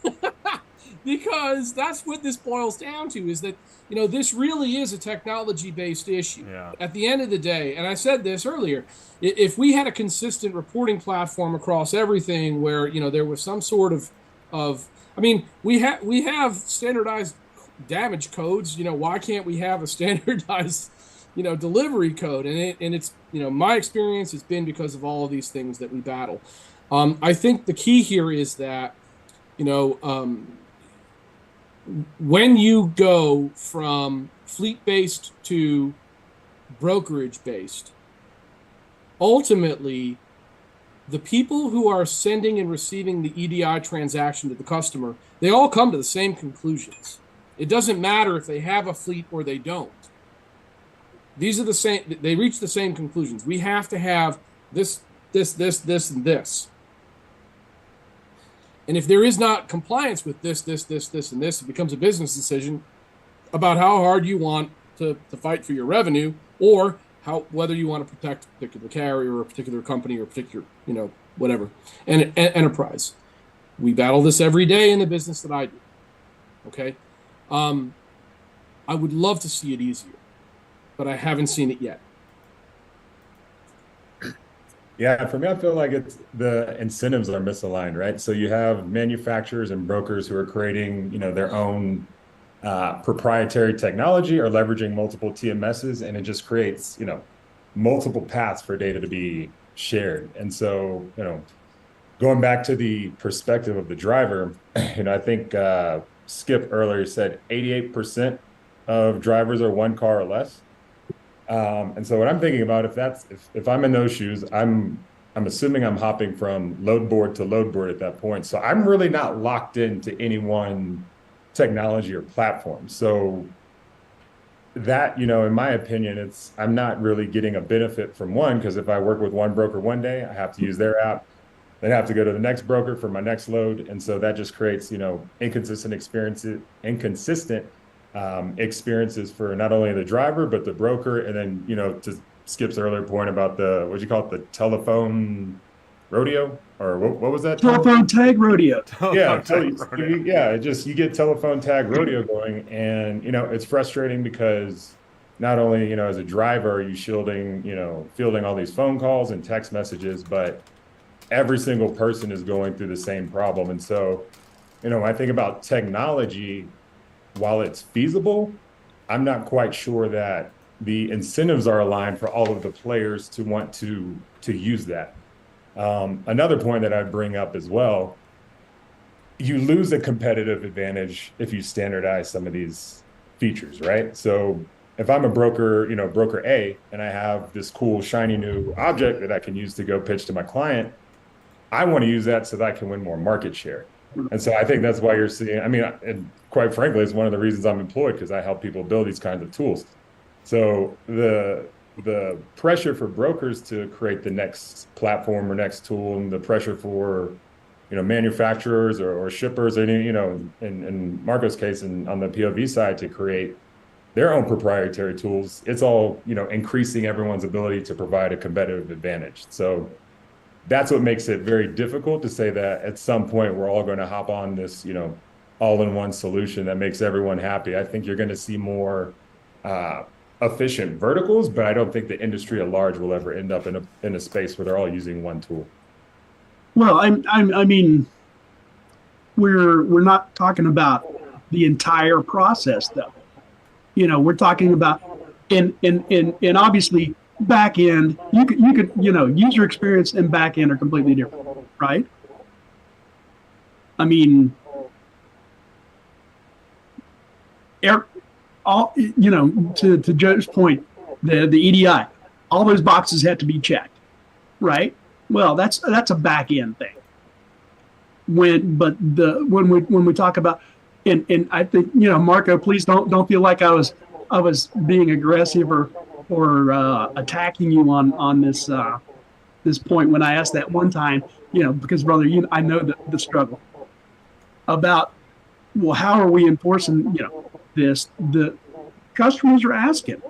because that's what this boils down to, is that this really is a technology-based issue. Yeah. At the end of the day, and I said this earlier, if we had a consistent reporting platform across everything where there was some sort of we have standardized damage codes. Why can't we have a standardized delivery code? And it's my experience has been because of all of these things that we battle. I think the key here is that when you go from fleet-based to brokerage-based, ultimately the people who are sending and receiving the EDI transaction to the customer, they all come to the same conclusions. It doesn't matter if they have a fleet or they don't. These are the same. They reach the same conclusions. We have to have this, and this. And if there is not compliance with this, and this, it becomes a business decision about how hard you want to fight for your revenue, or whether you want to protect a particular carrier or a particular company or a particular, whatever, and enterprise. We battle this every day in the business that I do. Okay. I would love to see it easier, but I haven't seen it yet. Yeah, for me, I feel like the incentives are misaligned, right? So you have manufacturers and brokers who are creating, their own proprietary technology or leveraging multiple TMSs, and it just creates, multiple paths for data to be shared. And so, going back to the perspective of the driver, I think Skip earlier said 88% of drivers are one car or less. And so what I'm thinking about, if I'm in those shoes, I'm assuming I'm hopping from load board to load board at that point. So I'm really not locked into any one technology or platform. So that, in my opinion, I'm not really getting a benefit from one, because if I work with one broker one day, I have to use their app, then I have to go to the next broker for my next load. And so that just creates, inconsistent experiences for not only the driver, but the broker. And then, to Skip's earlier point about the telephone rodeo, or what was that? Telephone tag rodeo. Yeah. You get telephone tag rodeo going, and, it's frustrating because not only, as a driver, are you fielding all these phone calls and text messages, but every single person is going through the same problem. And so, when I think about technology, while it's feasible, I'm not quite sure that the incentives are aligned for all of the players to want to use that. Another point that I'd bring up as well, you lose a competitive advantage if you standardize some of these features, right? So if I'm a broker, broker A, and I have this cool shiny new object that I can use to go pitch to my client, I want to use that so that I can win more market share. And so I think that's why you're seeing, and quite frankly, it's one of the reasons I'm employed, because I help people build these kinds of tools. So the pressure for brokers to create the next platform or next tool, and the pressure for, manufacturers or shippers, or, in Marco's case, and on the POV side, to create their own proprietary tools, it's all, increasing everyone's ability to provide a competitive advantage. So that's what makes it very difficult to say that at some point we're all going to hop on this, all-in-one solution that makes everyone happy. I think you're going to see more efficient verticals, but I don't think the industry at large will ever end up in a space where they're all using one tool. Well, I mean, we're not talking about the entire process, though. We're talking about in obviously back end. You could user experience and back end are completely different, right? I mean, all to Joe's point, the EDI, all those boxes have to be checked, right? Well, that's a back end thing. When we talk about, and I think Marco, please don't feel like I was being aggressive or attacking you on this point when I asked that one time, because brother, I know the struggle about, well, how are we enforcing this? The customers are asking.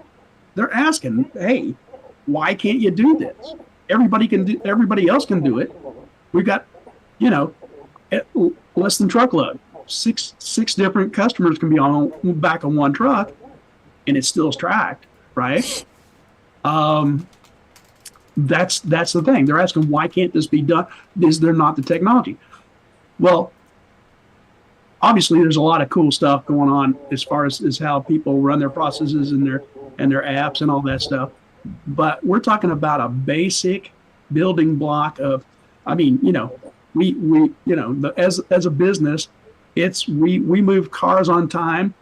They're asking, hey, why can't you do this? Everybody else can do it. We've got, less than truckload. Six different customers can be on back on one truck, and it's still tracked, right? That's the thing. They're asking, why can't this be done? Is there not the technology? Well, obviously, there's a lot of cool stuff going on as far as how people run their processes and their apps and all that stuff. But we're talking about a basic building block of, we as a business, we move cars on time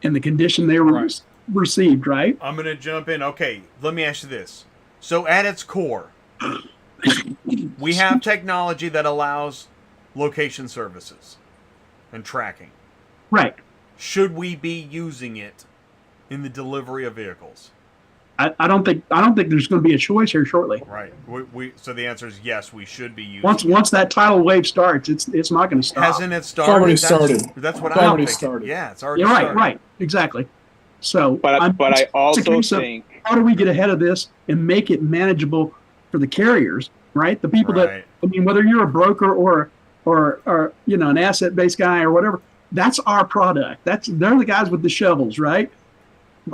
in the condition they were received, right? I'm going to jump in. Okay, let me ask you this. So at its core, we have technology that allows location services and tracking. Right. Should we be using it in the delivery of vehicles? I don't think there's going to be a choice here shortly. Right. So the answer is yes, we should be using once that tidal wave starts, it's not going to stop. Hasn't it started? It's already started. That's what it's I'm already thinking. started. Yeah, it's already started. Right, exactly. So, but I also think, how do we get ahead of this and make it manageable for the carriers, right? The people that, whether you're a broker or an asset-based guy or whatever, that's our product. They're the guys with the shovels, right?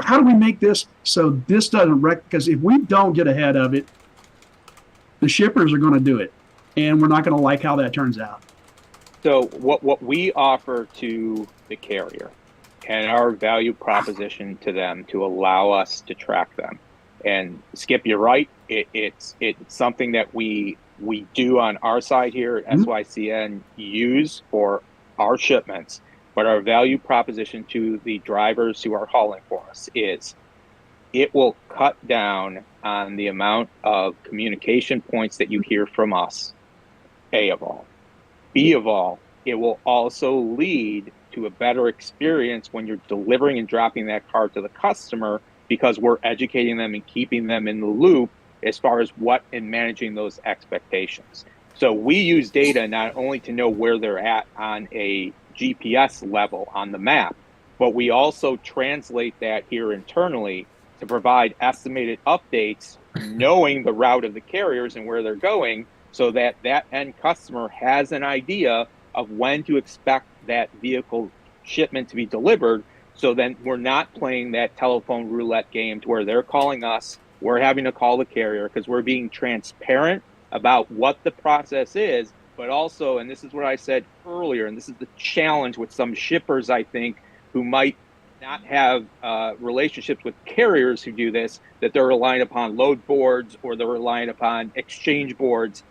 How do we make this so this doesn't wreck? Because if we don't get ahead of it, the shippers are going to do it, and we're not going to like how that turns out. So what we offer to the carrier and our value proposition to them to allow us to track them. And Skip, you're right. It's something that we do on our side here at SYCN use for our shipments. But our value proposition to the drivers who are hauling for us is it will cut down on the amount of communication points that you hear from us, A of all. B of all, it will also lead to a better experience when you're delivering and dropping that car to the customer, because we're educating them and keeping them in the loop as far as what and managing those expectations. So we use data not only to know where they're at on a GPS level on the map, but we also translate that here internally to provide estimated updates, knowing the route of the carriers and where they're going, so that that end customer has an idea of when to expect that vehicle shipment to be delivered. So then we're not playing that telephone roulette game to where they're calling us, we're having to call the carrier, because we're being transparent about what the process is. But also, and this is what I said earlier, and this is the challenge with some shippers, I think, who might not have relationships with carriers who do this, that they're relying upon load boards or they're relying upon exchange boards.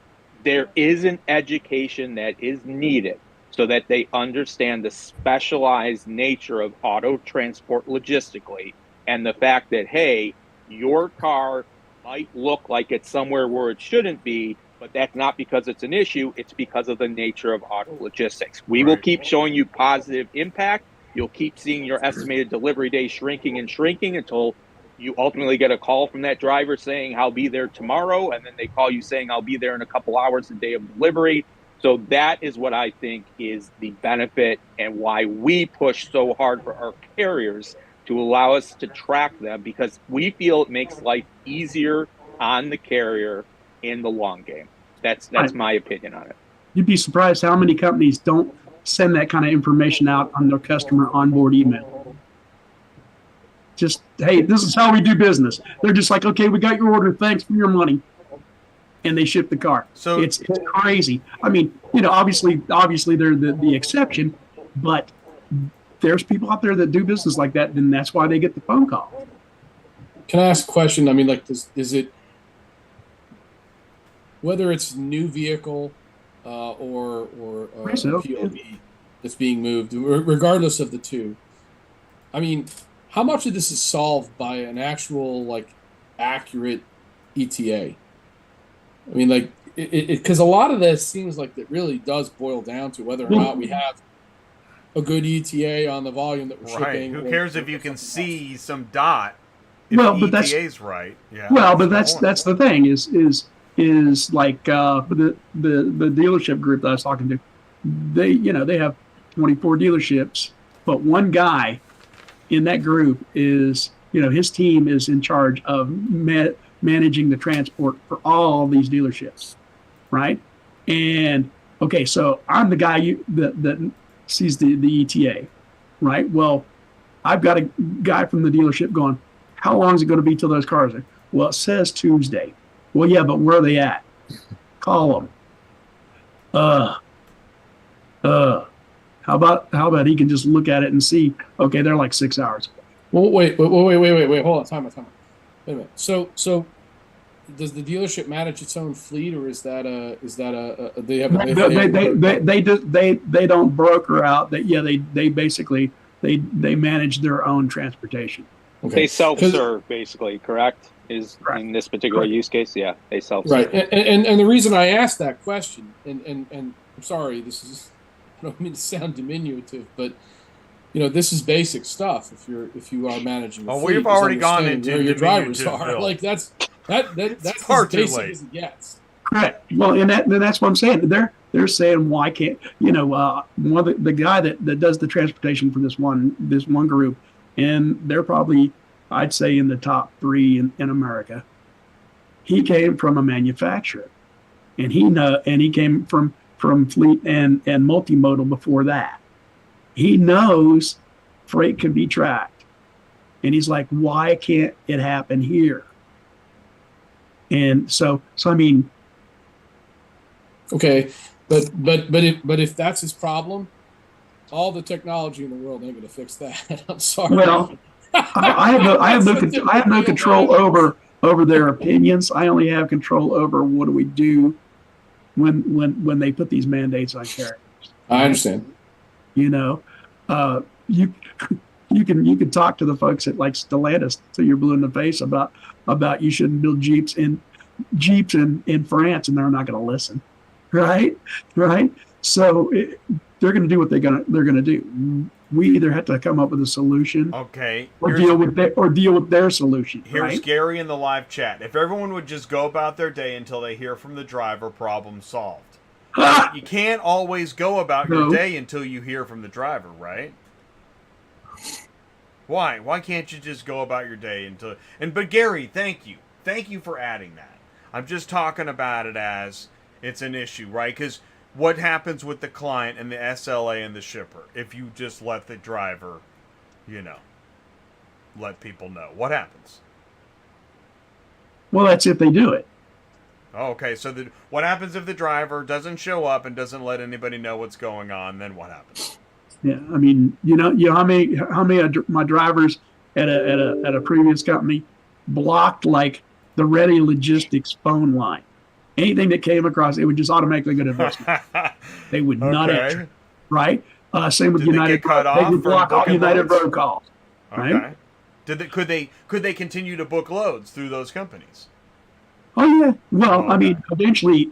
There is an education that is needed so that they understand the specialized nature of auto transport logistically, and the fact that, hey, your car might look like it's somewhere where it shouldn't be, but that's not because it's an issue, it's because of the nature of auto logistics. We will keep showing you positive impact. You'll keep seeing your estimated delivery day shrinking and shrinking until you ultimately get a call from that driver saying, I'll be there tomorrow, and then they call you saying, I'll be there in a couple hours the day of delivery. So that is what I think is the benefit and why we push so hard for our carriers to allow us to track them, because we feel it makes life easier on the carrier in the long game. That's my opinion on it. You'd be surprised how many companies don't send that kind of information out on their customer onboard email. just, hey, this is how we do business. They're just like, okay, we got your order. Thanks for your money. And they ship the car. So it's crazy. I mean, obviously they're the exception, but there's people out there that do business like that, and that's why they get the phone call. Can I ask a question? I mean, like, is it, whether it's new vehicle or POV that's being moved, regardless of the two, I mean, how much of this is solved by an actual, like, accurate ETA? I mean, like, because a lot of this seems like it really does boil down to whether or not we have a good ETA on the volume that we're shipping. Who cares if you can see some dot if but ETA's right? Yeah. Well, but that's the thing is like the dealership group that I was talking to, they have 24 dealerships, but one guy in that group is, his team is in charge of managing the transport for all these dealerships, right? And okay, so I'm the guy that sees the ETA, right? Well, I've got a guy from the dealership going, how long is it going to be till those cars are? Well, it says Tuesday. Well, yeah, but where are they at? Call them. How about he can just look at it and see, okay, they're like 6 hours. Well, wait, hold on, time out. Wait a minute. So does the dealership manage its own fleet, or is that they have? They don't broker out. They basically manage their own transportation. Okay. They self-serve, basically, correct? Is right. In this particular use case, yeah, they self-serve. Right, and the reason I asked that question, and I'm sorry, I don't mean to sound diminutive, but this is basic stuff. If you are managing, a fleet, we've already gone into where your drivers are. Bill. Like that's far as too basic late. as it gets. Correct. Well, and that's what I'm saying. They're saying, why can't one of the guy that does the transportation for this one group, and they're probably, I'd say, in the top 3 in America. He came from a manufacturer, and he came from fleet and multimodal before that. He knows freight can be tracked, and he's like, why can't it happen here? And so I mean, okay, but if that's his problem, all the technology in the world ain't going to fix that. I'm sorry. Well, I have no control over their opinions. I only have control over what do we do when they put these mandates on carriers. I understand. You can talk to the folks at like Stellantis till you're blue in the face about you shouldn't build Jeeps in France, and they're not going to listen, right? So they're going to do what they're going to do. We either have to come up with a solution, okay, or deal with their solution. Here's right? Gary in the live chat. If everyone would just go about their day until they hear from the driver, problem solved. You can't always go about your day until you hear from the driver, right? Why? Why can't you just go about your day until? But Gary, thank you for adding that. I'm just talking about it as it's an issue, right? Because what happens with the client and the SLA and the shipper if you just let the driver, let people know? What happens? Well, that's if they do it. Okay, so what happens if the driver doesn't show up and doesn't let anybody know what's going on? Then what happens? Yeah, I mean, how many of my drivers at a previous company blocked like the Ready Logistics phone line. Anything that came across, it would just automatically go to voicemail. They would not answer. Right? Same with United. They would block all United Road calls. Right? Okay. Could they continue to book loads through those companies? Oh yeah. Well, I mean, eventually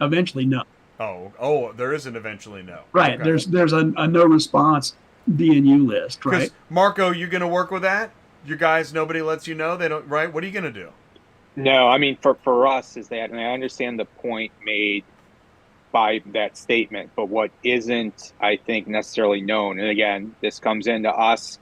no. Oh, there is an eventually no. Right. Okay. There's a no response DNU list. Right. Marco, you're going to work with that? Your guys, nobody lets you know. They don't. Right. What are you going to do? No, I mean, for us is that, and I understand the point made by that statement, but what isn't, I think, necessarily known, and again, this comes into us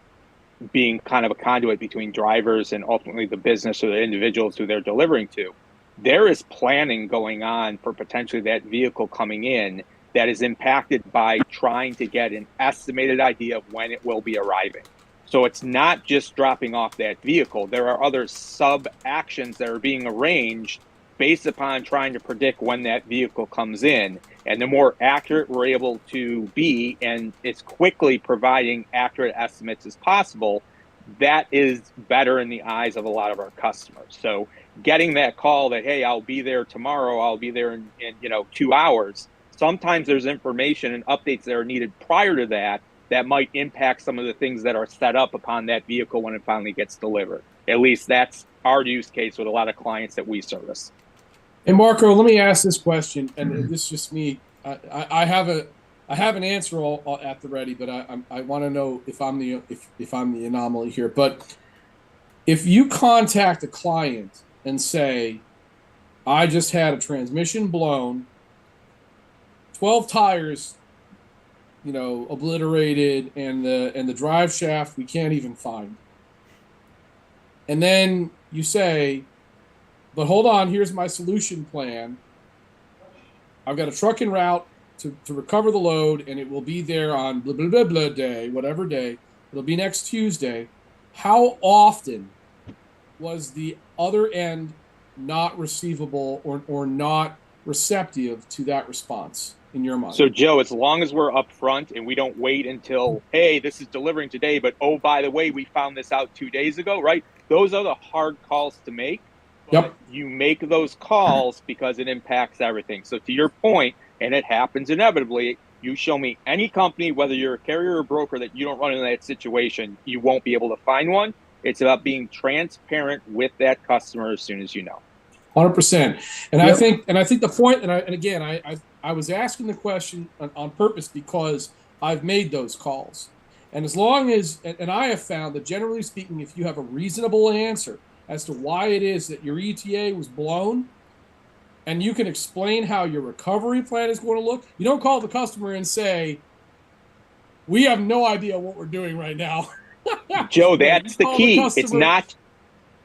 being kind of a conduit between drivers and ultimately the business or the individuals who they're delivering to. There is planning going on for potentially that vehicle coming in that is impacted by trying to get an estimated idea of when it will be arriving. So it's not just dropping off that vehicle. There are other sub actions that are being arranged based upon trying to predict when that vehicle comes in. And the more accurate we're able to be, and it's quickly providing accurate estimates as possible, that is better in the eyes of a lot of our customers. So getting that call that, hey, I'll be there tomorrow, I'll be there in 2 hours. Sometimes there's information and updates that are needed prior to that might impact some of the things that are set up upon that vehicle when it finally gets delivered. At least that's our use case with a lot of clients that we service. And Marco, let me ask this question, and this is just me. I have an answer all at the ready, but I want to know if I'm the anomaly here. But if you contact a client and say, I just had a transmission blown, 12 tires, obliterated, and the drive shaft we can't even find, and then you say, but hold on, here's my solution plan. I've got a truck en route to recover the load, and it will be there on blah, blah, blah, blah day, whatever day. It'll be next Tuesday. How often was the other end not receivable or not receptive to that response in your mind? So, Joe, as long as we're upfront and we don't wait until, hey, this is delivering today, but, oh, by the way, we found this out 2 days ago, right? Those are the hard calls to make. Yep. You make those calls because it impacts everything. So to your point, and it happens inevitably, you show me any company, whether you're a carrier or broker, that you don't run into that situation, you won't be able to find one. It's about being transparent with that customer as soon as you know. 100%. And Yep. I think the point, and again, I was asking the question on purpose because I've made those calls. And as long as, and I have found that generally speaking, if you have a reasonable answer as to why it is that your ETA was blown, and you can explain how your recovery plan is going to look, you don't call the customer and say, we have no idea what we're doing right now. Joe, that's the key. It's customer-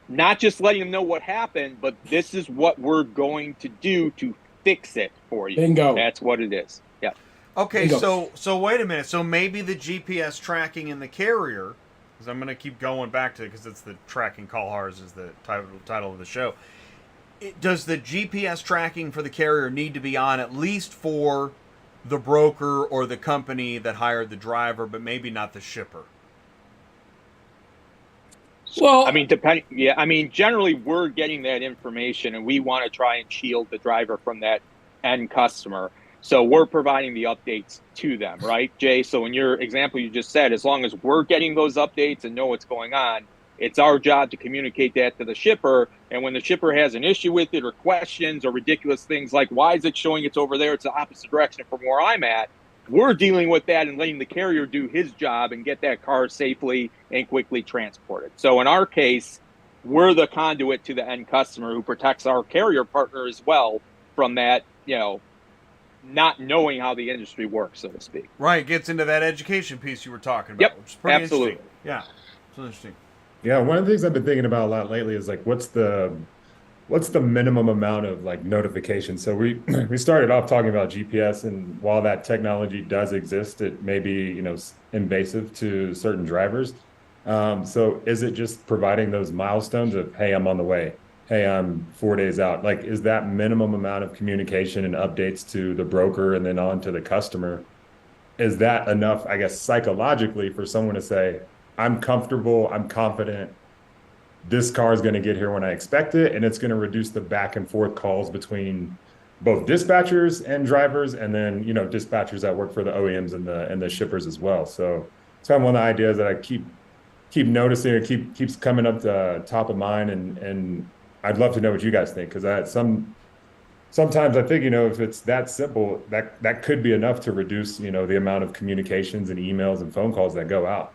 not just letting them know what happened, but this is what we're going to do to fix it for you. Bingo. That's what it is. Yeah. Okay, so wait a minute. So maybe the GPS tracking in the carrier, because I'm going to keep going back to it because it's the tracking call hars is the title of the show. Does the GPS tracking for the carrier need to be on at least for the broker or the company that hired the driver, but maybe not the shipper? Well, generally we're getting that information and we want to try and shield the driver from that end customer. So we're providing the updates to them, right, Jay? So in your example you just said, as long as we're getting those updates and know what's going on, it's our job to communicate that to the shipper. And when the shipper has an issue with it or questions or ridiculous things like, why is it showing it's over there? It's the opposite direction from where I'm at. We're dealing with that and letting the carrier do his job and get that car safely and quickly transported. So in our case, we're the conduit to the end customer who protects our carrier partner as well from that, not knowing how the industry works, so to speak. Right, gets into that education piece you were talking about. Yep, which is pretty absolutely. Interesting. Yeah, it's interesting. Yeah, one of the things I've been thinking about a lot lately is like, what's the minimum amount of like notification? So we started off talking about GPS, and while that technology does exist, it may be invasive to certain drivers. So is it just providing those milestones of, hey, I'm on the way, hey, I'm 4 days out? Like, is that minimum amount of communication and updates to the broker and then on to the customer, is that enough, I guess, psychologically for someone to say, I'm comfortable, I'm confident, this car is going to get here when I expect it, and it's going to reduce the back and forth calls between both dispatchers and drivers, and then dispatchers that work for the OEMs and the shippers as well. So it's kind of one of the ideas that I keep noticing, or keeps coming up to top of mind, and I'd love to know what you guys think, because sometimes I think if it's that simple, that could be enough to reduce the amount of communications and emails and phone calls that go out.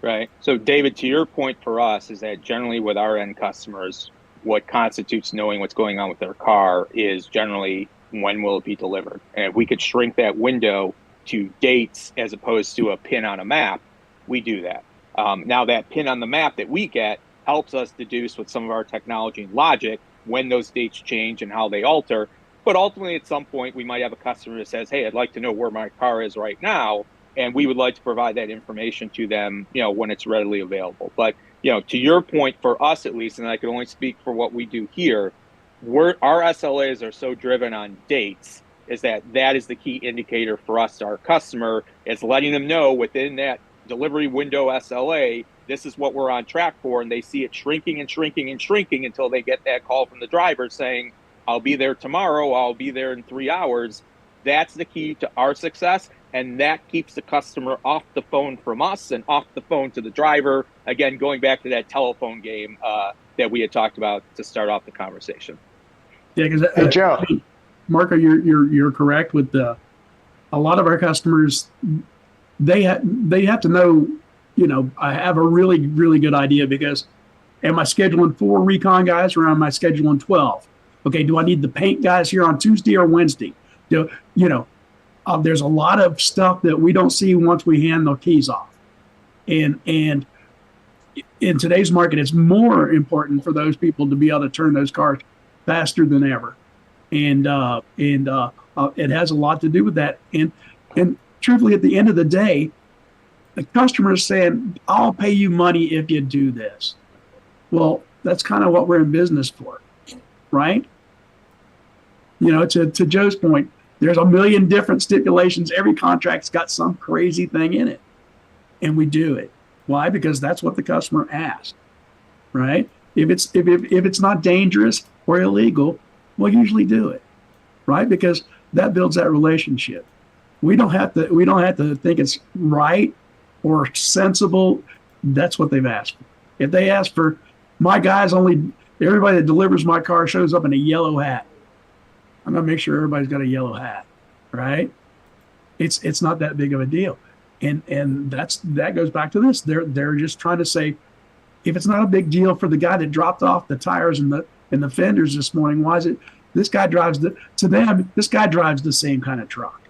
Right. So, David, to your point for us is that generally with our end customers, what constitutes knowing what's going on with their car is generally when will it be delivered. And if we could shrink that window to dates as opposed to a pin on a map, we do that. Now, that pin on the map that we get helps us deduce with some of our technology and logic when those dates change and how they alter. But ultimately, at some point, we might have a customer that says, hey, I'd like to know where my car is right now. and we would like to provide that information to them, when it's readily available. But, to your point, for us at least, and I can only speak for what we do here, our SLAs are so driven on dates, is that is the key indicator for us to our customer, is letting them know within that delivery window SLA, this is what we're on track for, and they see it shrinking and shrinking and shrinking until they get that call from the driver saying, I'll be there tomorrow, I'll be there in 3 hours. That's the key to our success, and that keeps the customer off the phone from us and off the phone to the driver. Again, going back to that telephone game that we had talked about to start off the conversation. Yeah, because Joe, Marco, you're correct with a lot of our customers. They have to know. I have a really, really good idea, because am I scheduling 4 recon guys or am I scheduling 12? Okay, do I need the paint guys here on Tuesday or Wednesday? There's a lot of stuff that we don't see once we hand the keys off. And in today's market, it's more important for those people to be able to turn those cars faster than ever. And it has a lot to do with that. And truthfully, at the end of the day, the customer is saying, I'll pay you money if you do this. Well, that's kind of what we're in business for, right? To Joe's point, there's a million different stipulations. Every contract's got some crazy thing in it, and we do it. Why? Because that's what the customer asked, right? If it's not dangerous or illegal, we'll usually do it, right? Because that builds that relationship. We don't have to think it's right or sensible. That's what they've asked for. If they ask for, my guys everybody that delivers my car shows up in a yellow hat, I'm gonna make sure everybody's got a yellow hat, right? It's not that big of a deal, and that goes back to this. They're just trying to say, if it's not a big deal for the guy that dropped off the tires and the fenders this morning, why is it this guy drives this guy drives the same kind of truck,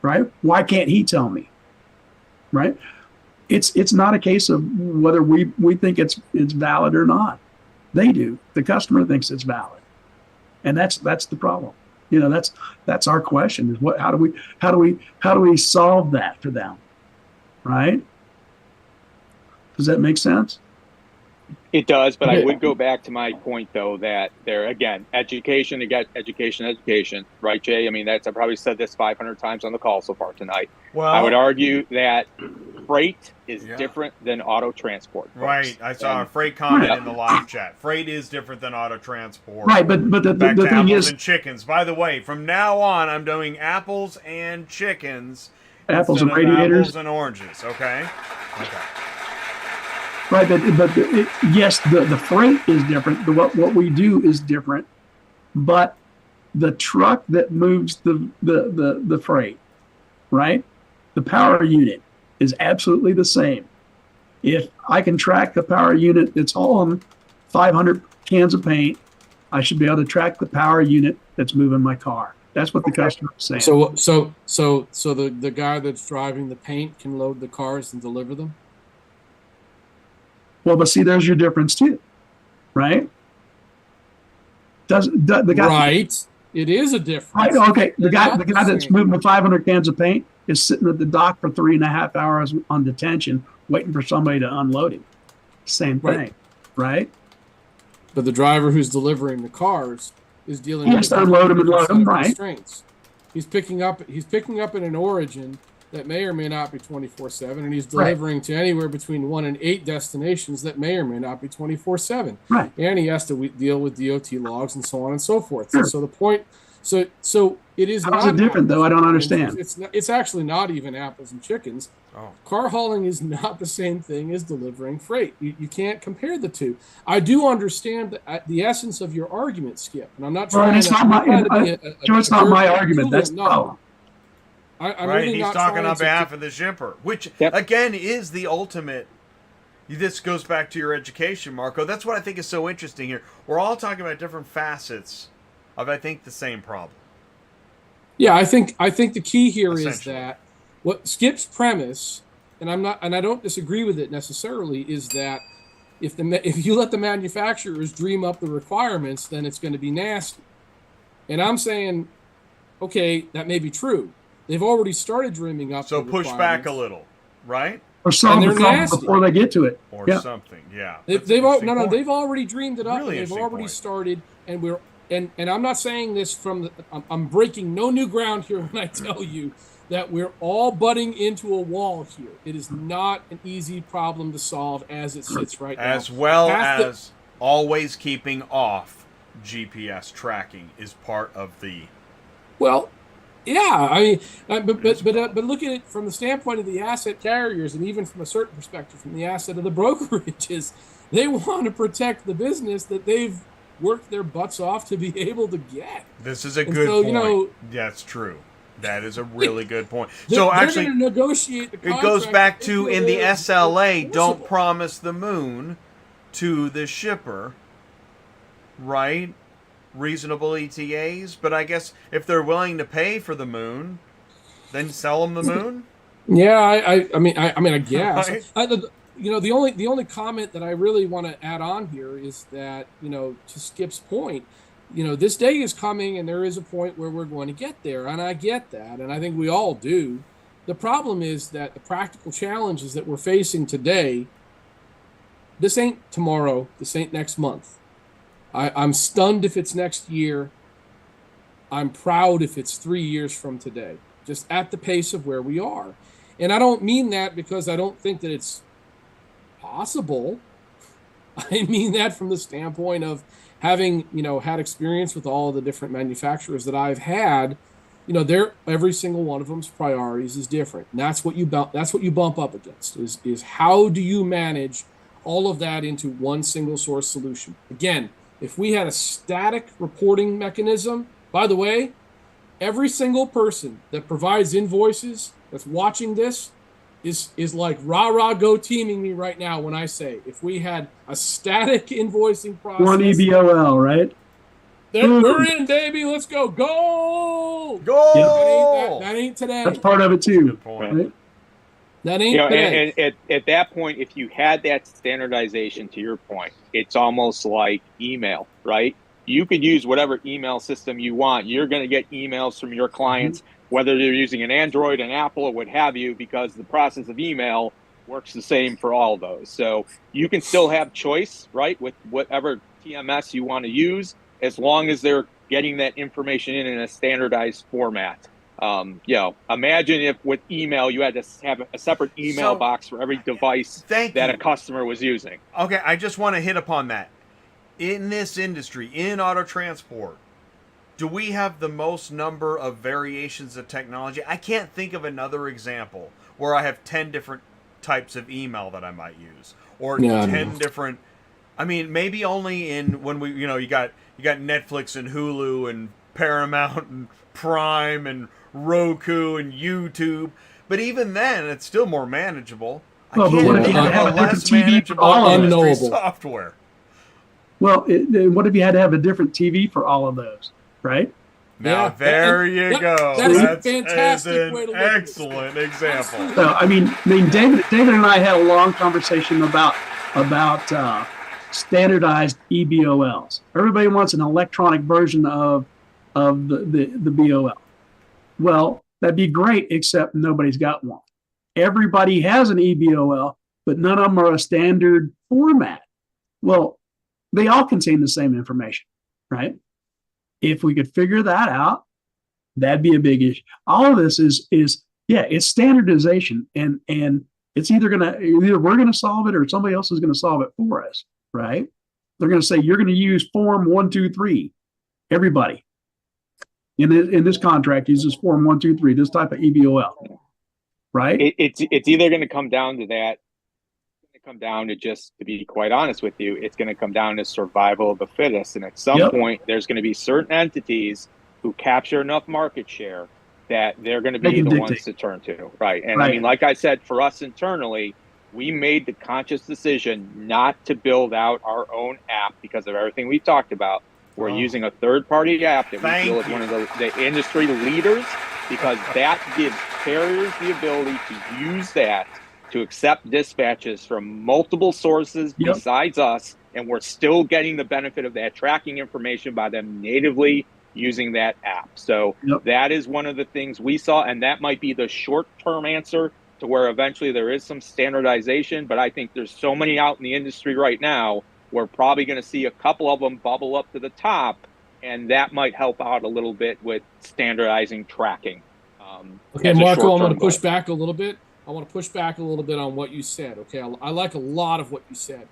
right? Why can't he tell me, right? It's not a case of whether we think it's valid or not. They do. The customer thinks it's valid, and that's the problem. That's our question: is how do we solve that for them, right? Does that make sense? It does, but I would go back to my point, though, that there, again, education, right, Jay? I mean, I've probably said this 500 times on the call so far tonight. Well, I would argue that freight is different than auto transport. Folks. Right. I saw a freight comment in the live chat. Freight is different than auto transport. Right, but the thing is, and chickens. By the way, from now on, I'm doing apples and chickens. Apples and radiators. Apples and oranges. Okay. Right, but yes, the freight is different. What we do is different, but the truck that moves the freight, right? The power unit is absolutely the same. If I can track the power unit that's hauling 500 cans of paint, I should be able to track the power unit that's moving my car. That's what the customer is saying. So the guy that's driving the paint can load the cars and deliver them? Well, but see, there's your difference too, right? The guy? Right, it is a difference. Right. Okay, the guy that's moving the 500 cans of paint is sitting at the dock for 3.5 hours on detention, waiting for somebody to unload him. Same thing, right? But the driver who's delivering the cars is dealing with to unload them and load them, right? Constraints. He's picking up in an origin that may or may not be 24/7, and he's delivering to anywhere between 1 and 8 destinations that may or may not be 24/7. Right. And he has to deal with DOT logs and so on and so forth. Sure. So the point, so it is. How's it different though? I don't understand. It's actually not even apples and chickens. Oh. Car hauling is not the same thing as delivering freight. You can't compare the two. I do understand the essence of your argument, Skip, and I'm not trying it's not my argument. That's the problem. I'm right, really he's talking on behalf of the shipper, which again is the ultimate. This goes back to your education, Marco. That's what I think is so interesting here. We're all talking about different facets of, I think, the same problem. Yeah, I think the key here is that what Skip's premise, and I don't disagree with it necessarily, is that if you let the manufacturers dream up the requirements, then it's going to be nasty. And I'm saying, okay, that may be true. They've already started dreaming up. So push back a little, right? Or solve the they're problem nasty. before they get to it. Or something, yeah. They've already dreamed it up. Really And they've already point. started, and we're and I'm not saying this from the. I'm breaking no new ground here when I tell you that we're all butting into a wall here. It is not an easy problem to solve as it sits right now. As well as always keeping off GPS tracking is part of the. Well, yeah, I mean, but look at it from the standpoint of the asset carriers, and even from a certain perspective, from the asset of the brokerages, they want to protect the business that they've worked their butts off to be able to get. This is a good point. You know, that's true. That is a really good point. So actually, going to negotiate the contract. It goes back to in the SLA, don't promise the moon to the shipper, right? Reasonable ETAs, but I guess if they're willing to pay for the moon, then sell them the moon. Yeah, I mean, I guess. Right? The only comment that I really want to add on here is that, to Skip's point, this day is coming, and there is a point where we're going to get there, and I get that, and I think we all do. The problem is that the practical challenges that we're facing today, this ain't tomorrow, this ain't next month. I'm stunned if it's next year. I'm proud if it's 3 years from today, just at the pace of where we are. And I don't mean that because I don't think that it's possible. I mean that from the standpoint of having, had experience with all the different manufacturers that I've had. Every single one of them's priorities is different. And that's what you bump up against is how do you manage all of that into one single source solution? Again, if we had a static reporting mechanism, by the way, every single person that provides invoices that's watching this is like rah go teaming me right now when I say if we had a static invoicing process. One EBOL, right? We're in, baby. Let's go. Go! That ain't today. That's part of it too. Good point. Right? That ain't today. And at that point, if you had that standardization, to your point, it's almost like email, right? You could use whatever email system you want. You're going to get emails from your clients, whether they're using an Android, an Apple, or what have you, because the process of email works the same for all of those. So you can still have choice, right, with whatever TMS you want to use, as long as they're getting that information in a standardized format. Imagine if with email you had to have a separate email box for every device that a customer was using. Okay, I just want to hit upon that. In this industry, in auto transport, do we have the most number of variations of technology? I can't think of another example where I have 10 different types of email that I might use, or 10 different. I mean, maybe only in when we, you got Netflix and Hulu and Paramount and Prime and Roku and YouTube, but even then, it's still more manageable. Well, I can't think of a less manageable industry software. Well, what if you had to have a different TV for all of those, right? Now, there you go. That's a fantastic way to look at it. Excellent example. So, I mean, David and I had a long conversation about standardized EBOLs. Everybody wants an electronic version of the BOL. Well, that'd be great, except nobody's got one. Everybody has an EBOL, but none of them are a standard format. Well, they all contain the same information, right? If we could figure that out, that'd be a big issue. All of this is it's standardization, and it's either we're gonna solve it or somebody else is gonna solve it for us, right? They're gonna say you're gonna use form 123. Everybody in this contract uses form 123, this type of EBOL, right? It's either going to come down to that. It's going to come down to, just to be quite honest with you, it's going to come down to survival of the fittest. And at some point, there's going to be certain entities who capture enough market share that they're going to be the ones to turn to, right? And I mean, like I said, for us internally, we made the conscious decision not to build out our own app because of everything we talked about. We're using a third-party app that we feel is one of the industry leaders, because that gives carriers the ability to use that to accept dispatches from multiple sources besides us, and we're still getting the benefit of that tracking information by them natively using that app. So that is one of the things we saw, and that might be the short-term answer to where eventually there is some standardization. But I think there's so many out in the industry right now, we're probably going to see a couple of them bubble up to the top, and that might help out a little bit with standardizing tracking. Okay, Marco, I'm going to push back a little bit. I want to push back a little bit on what you said. Okay, I like a lot of what you said,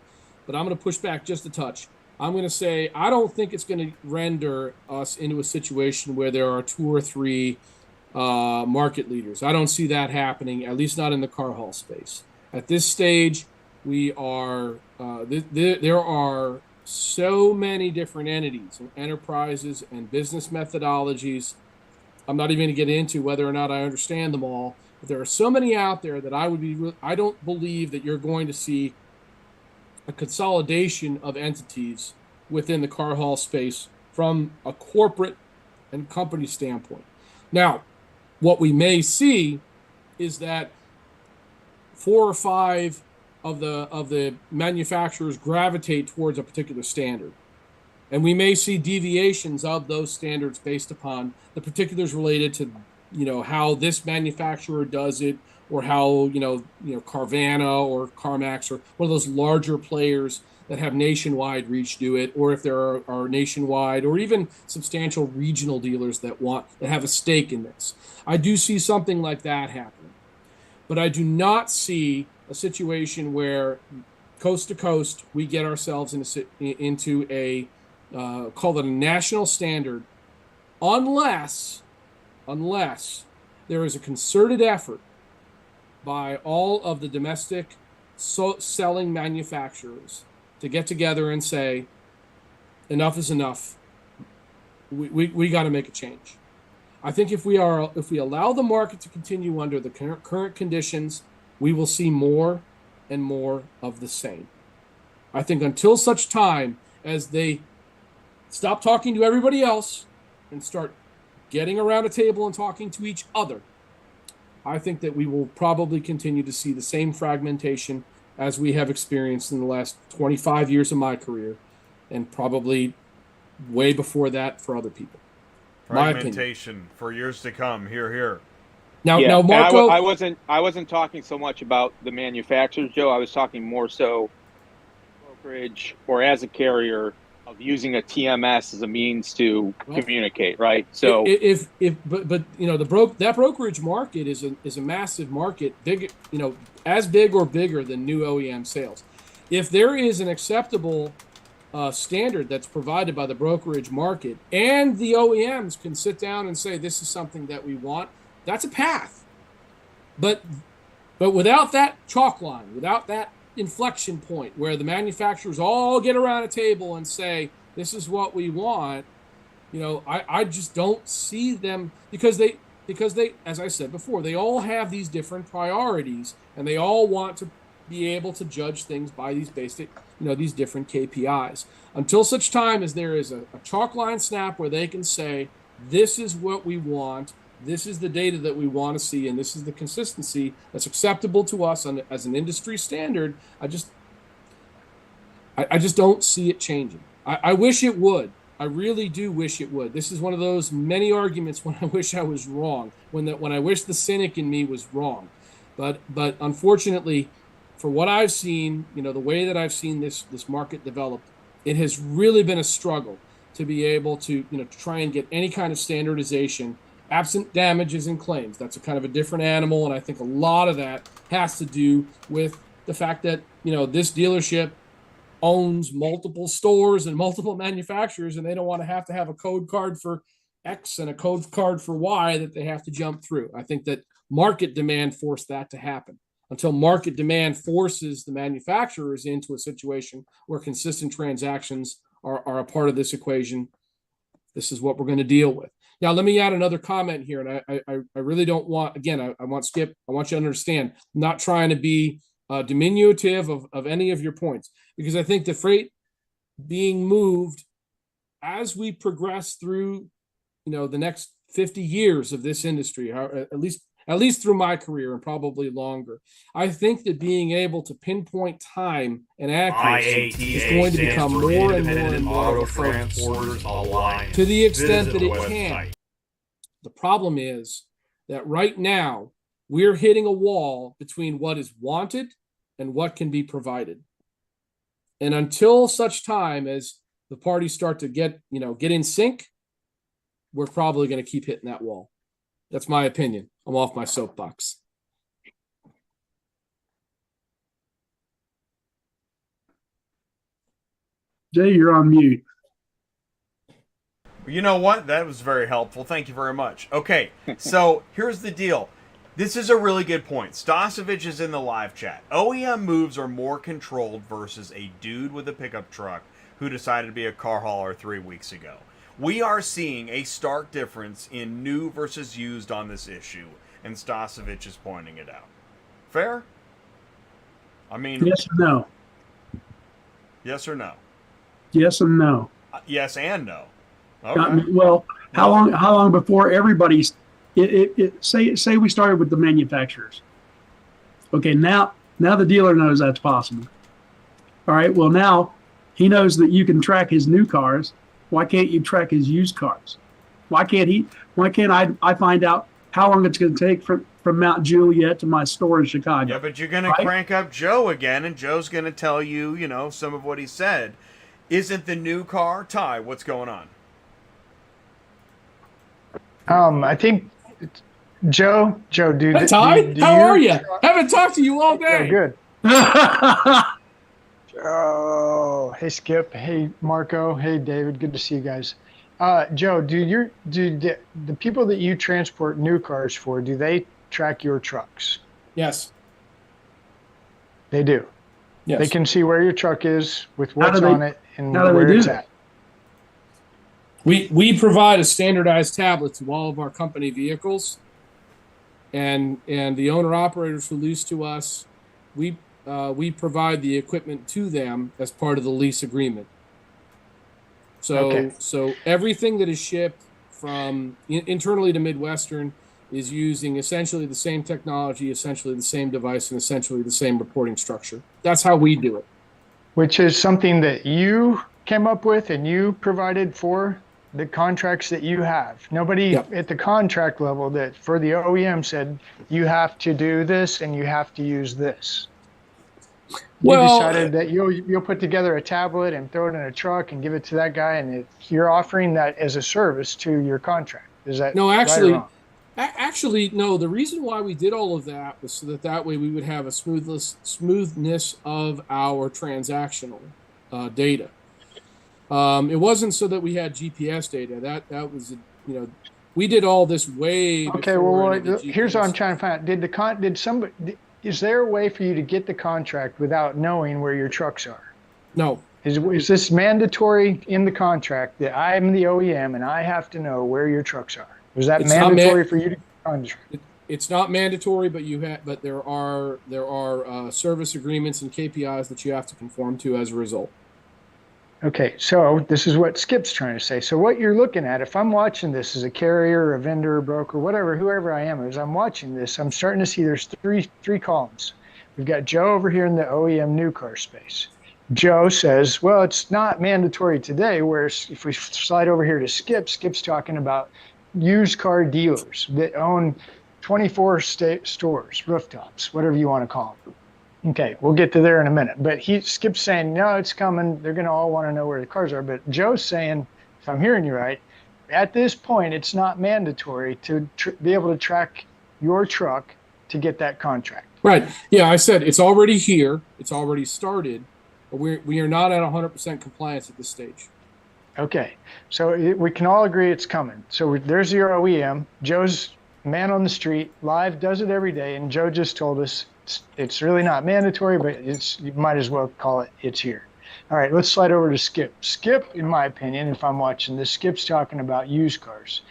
but I'm going to push back just a touch. I'm going to say I don't think it's going to render us into a situation where there are 2 or 3 market leaders. I don't see that happening, at least not in the car haul space. At this stage, we are there are so many different entities and enterprises and business methodologies. I'm not even going to get into whether or not I understand them all, but there are so many out there that I don't believe that you're going to see a consolidation of entities within the car haul space from a corporate and company standpoint. Now, what we may see is that 4 or 5 of the manufacturers gravitate towards a particular standard. And we may see deviations of those standards based upon the particulars related to, how this manufacturer does it, or how, Carvana or CarMax or one of those larger players that have nationwide reach do it, or if there are nationwide or even substantial regional dealers that have a stake in this. I do see something like that happening, but I do not see a situation where coast to coast we get ourselves into a call it a national standard, unless there is a concerted effort by all of the domestic selling manufacturers to get together and say, enough is enough. We got to make a change. I think if we allow the market to continue under the current conditions, we will see more and more of the same. I think until such time as they stop talking to everybody else and start getting around a table and talking to each other, I think that we will probably continue to see the same fragmentation as we have experienced in the last 25 years of my career, and probably way before that for other people. Fragmentation for years to come. Here. Now, Marco, I wasn't talking so much about the manufacturers, Joe. I was talking more so brokerage or as a carrier of using a TMS as a means to communicate, right? So that brokerage market is a massive market, big, as big or bigger than new OEM sales. If there is an acceptable standard that's provided by the brokerage market, and the OEMs can sit down and say this is something that we want, that's a path. But without that chalk line, without that inflection point where the manufacturers all get around a table and say this is what we want, I just don't see them, because they, as I said before, they all have these different priorities, and they all want to be able to judge things by these basic, these different KPIs. Until such time as there is a chalk line snap where they can say this is what we want, this is the data that we want to see, and this is the consistency that's acceptable to us as an industry standard, I just don't see it changing. I wish it would. I really do wish it would. This is one of those many arguments when I wish I was wrong, when I wish the cynic in me was wrong. But unfortunately, for what I've seen, the way that I've seen this market develop, it has really been a struggle to be able to try and get any kind of standardization absent damages and claims. That's a kind of a different animal, and I think a lot of that has to do with the fact that this dealership owns multiple stores and multiple manufacturers, and they don't want to have a code card for X and a code card for Y that they have to jump through. I think that market demand forced that to happen. Until market demand forces the manufacturers into a situation where consistent transactions are a part of this equation, this is what we're going to deal with. Now, let me add another comment here, and I really don't want, again, I want Skip, I want you to understand, I'm not trying to be diminutive of any of your points, because I think the freight being moved as we progress through, the next 50 years of this industry, at least at least through my career and probably longer. I think that being able to pinpoint time and accuracy is going to become more and more of a focus to the extent that it can. The problem is that right now we're hitting a wall between what is wanted and what can be provided. And until such time as the parties start to get in sync, we're probably going to keep hitting that wall. That's my opinion. I'm off my soapbox. Jay, you're on mute. You know what? That was very helpful. Thank you very much. Okay, so here's the deal. This is a really good point. Stasovich is in the live chat. OEM moves are more controlled versus a dude with a pickup truck who decided to be a car hauler 3 weeks ago. We are seeing a stark difference in new versus used on this issue, and Stasovich is pointing it out. Fair? I mean... Yes or no? Yes or no? Yes and no. Yes and no. Okay. Well, how long before everybody's... Say we started with the manufacturers. Okay, now the dealer knows that's possible. All right, well, now he knows that you can track his new cars. Why can't you track his used cars? Why can't I find out how long it's going to take from Mount Juliet to my store in Chicago? Yeah, but you're going to crank up Joe again, and Joe's going to tell you, some of what he said. Isn't the new car? Ty, what's going on? I think Joe, dude. Hey, Ty, how are you? Haven't talked to you all day. Good. Oh, hey Skip, hey Marco, hey David, good to see you guys. Joe, do the people that you transport new cars for, do they track your trucks? Yes. They do. Yes. They can see where your truck is with what's on it and where it's at. We provide a standardized tablet to all of our company vehicles, and the owner operators who lease to us, we provide the equipment to them as part of the lease agreement. So everything that is shipped from internally to Midwestern is using essentially the same technology, essentially the same device, and essentially the same reporting structure. That's how we do it. Which is something that you came up with and you provided for the contracts that you have. Nobody at the contract level that for the OEM said you have to do this and you have to use this. You decided that you'll put together a tablet and throw it in a truck and give it to that guy, and you're offering that as a service to your contract. Is that no? Actually, right or wrong? Actually, no. The reason why we did all of that was so that way we would have a smoothness of our transactional data. It wasn't so that we had GPS data. That was we did all this way. Okay, well, here's what I'm trying to find out. Is there a way for you to get the contract without knowing where your trucks are? No. Is this mandatory in the contract that I'm the OEM and I have to know where your trucks are? Is that mandatory for you to contract? It's not mandatory, but there are service agreements and KPIs that you have to conform to as a result. Okay, so this is what Skip's trying to say. So what you're looking at, if I'm watching this as a carrier, a vendor, a broker, whoever I am, as I'm watching this, I'm starting to see there's three columns. We've got Joe over here in the OEM new car space. Joe says, well, it's not mandatory today, whereas if we slide over here to Skip's talking about used car dealers that own 24 stores, rooftops, whatever you want to call them. Okay, we'll get to there in a minute. But Skip's saying, no, it's coming. They're going to all want to know where the cars are. But Joe's saying, if I'm hearing you right, at this point, it's not mandatory to be able to track your truck to get that contract. Right. Yeah, I said it's already here. It's already started. But we are not at 100% compliance at this stage. Okay, so we can all agree it's coming. So there's your OEM. Joe's man on the street, live, does it every day. And Joe just told us, it's really not mandatory, but you might as well call it, it's here. All right, let's slide over to Skip. Skip, in my opinion, if I'm watching this, Skip's talking about used cars.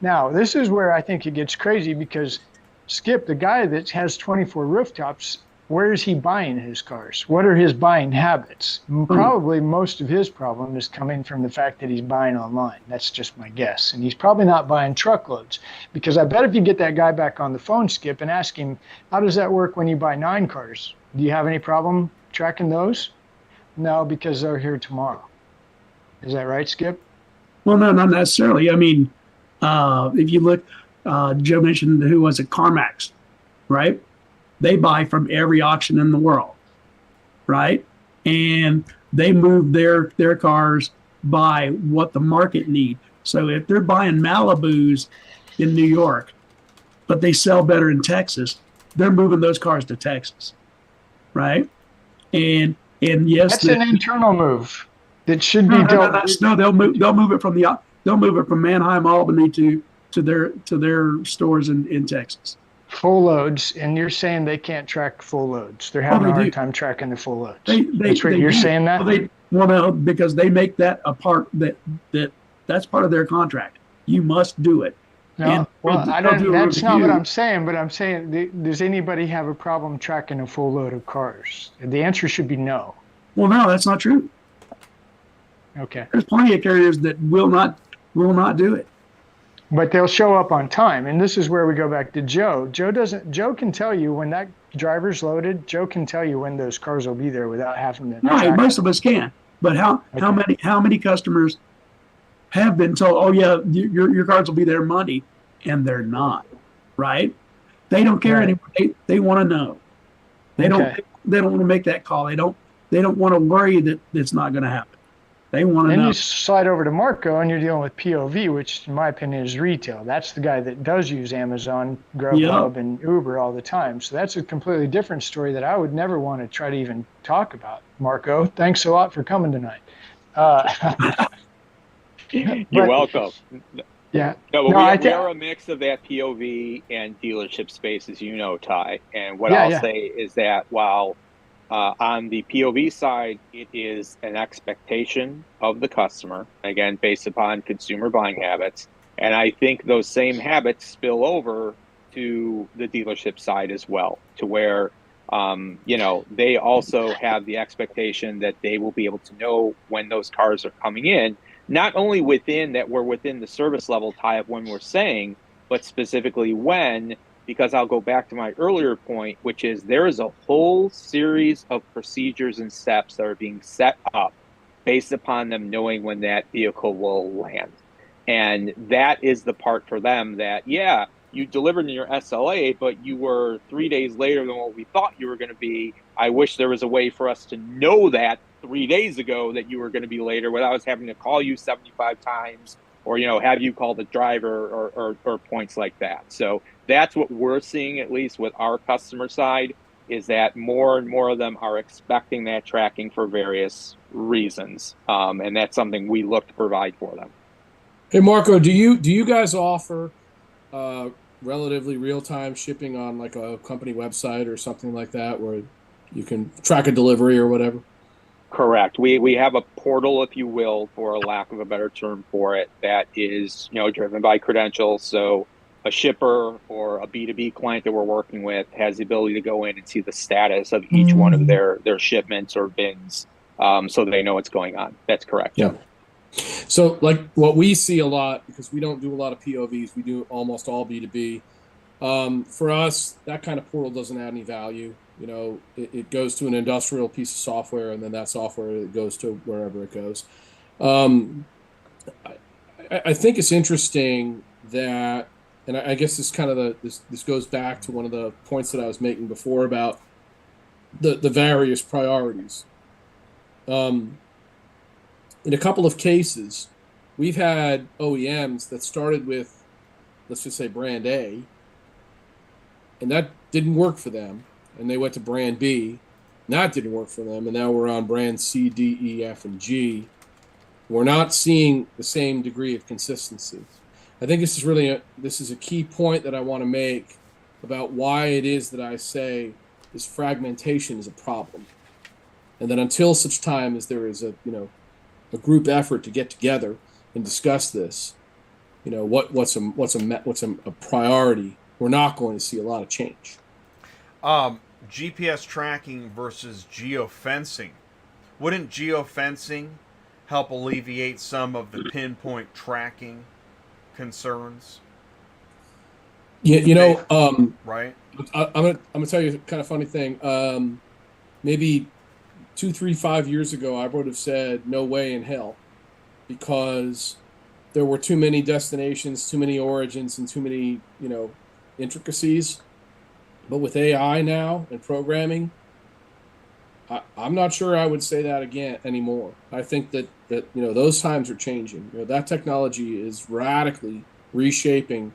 Now, this is where I think it gets crazy because Skip, the guy that has 24 rooftops, Where is he buying his cars? What are his buying habits? Probably most of his problem is coming from the fact that he's buying online. That's just my guess. And he's probably not buying truckloads, because I bet if you get that guy back on the phone, Skip, and ask him, how does that work when you buy 9 cars? Do you have any problem tracking those? No, because they're here tomorrow. Is that right, Skip? Well, no, not necessarily. I mean, if you look, Joe mentioned, who was it, CarMax, right? They buy from every auction in the world, right? And they move their cars by what the market need. So if they're buying Malibus in New York, but they sell better in Texas, they're moving those cars to Texas, right? And yes, that's an internal move that should be dealt. No, they'll move it from Manheim, Albany to their stores in Texas. Full loads, and you're saying they can't track full loads. They're having a hard time tracking the full loads. That's right. You're saying that? Well, no, because they make that a part that's part of their contract. You must do it. No, well, that's not what I'm saying. But I'm saying, does anybody have a problem tracking a full load of cars? The answer should be no. Well, no, that's not true. Okay. There's plenty of carriers that will not do it. But they'll show up on time, and this is where we go back to Joe. Joe can tell you when that driver's loaded. Joe can tell you when those cars will be there without having to. Right, most of us can. But how many customers have been told, oh yeah, your cars will be there Monday, and they're not, right? They don't care anymore. They want to know. They don't want to make that call. They don't want to worry that it's not going to happen. They want to know. Then you slide over to Marco, and you're dealing with POV, which in my opinion is retail. That's the guy that does use Amazon, Grubhub, and Uber all the time. So that's a completely different story that I would never want to try to even talk about. Marco, thanks a lot for coming tonight. You're welcome. Yeah. No, but we are a mix of that POV and dealership space, as you know, Ty. And what I'll say is that while on the POV side, it is an expectation of the customer, again, based upon consumer buying habits. And I think those same habits spill over to the dealership side as well, to where, they also have the expectation that they will be able to know when those cars are coming in, not only within the service level, Ty, of when we're saying, but specifically when. Because I'll go back to my earlier point, which is there is a whole series of procedures and steps that are being set up based upon them knowing when that vehicle will land. And that is the part for them that, you delivered in your SLA, but you were 3 days later than what we thought you were going to be. I wish there was a way for us to know that 3 days ago that you were going to be later without us having to call you 75 times or, have you call the driver or points like that. So that's what we're seeing, at least with our customer side, is that more and more of them are expecting that tracking for various reasons. And that's something we look to provide for them. Hey, Marco, do you guys offer relatively real-time shipping on like a company website or something like that where you can track a delivery or whatever? Correct. We have a portal, if you will, for a lack of a better term for it, that is, driven by credentials. So a shipper or a B2B client that we're working with has the ability to go in and see the status of each one of their shipments or bins, so they know what's going on. That's correct. Yeah. So like what we see a lot, because we don't do a lot of POVs, we do almost all B2B. For us, that kind of portal doesn't add any value. It goes to an industrial piece of software, and then that software goes to wherever it goes. I think it's interesting that, and I guess this kind of this goes back to one of the points that I was making before about the various priorities. In a couple of cases, we've had OEMs that started with, let's just say, brand A, and that didn't work for them. And they went to brand B, and that didn't work for them. And now we're on brand C, D, E, F, and G. We're not seeing the same degree of consistency. I think this is a key point that I want to make about why it is that I say this fragmentation is a problem. And that until such time as there is a group effort to get together and discuss this, what's a priority, we're not going to see a lot of change. GPS tracking versus geofencing. Wouldn't geofencing help alleviate some of the pinpoint tracking concerns? Yeah, right. I'm gonna tell you a kind of funny thing. Maybe 2, 3, 5 years ago, I would have said no way in hell, because there were too many destinations, too many origins, and too many intricacies. But with AI now and programming, I'm not sure I would say that again anymore. I think that those times are changing. That technology is radically reshaping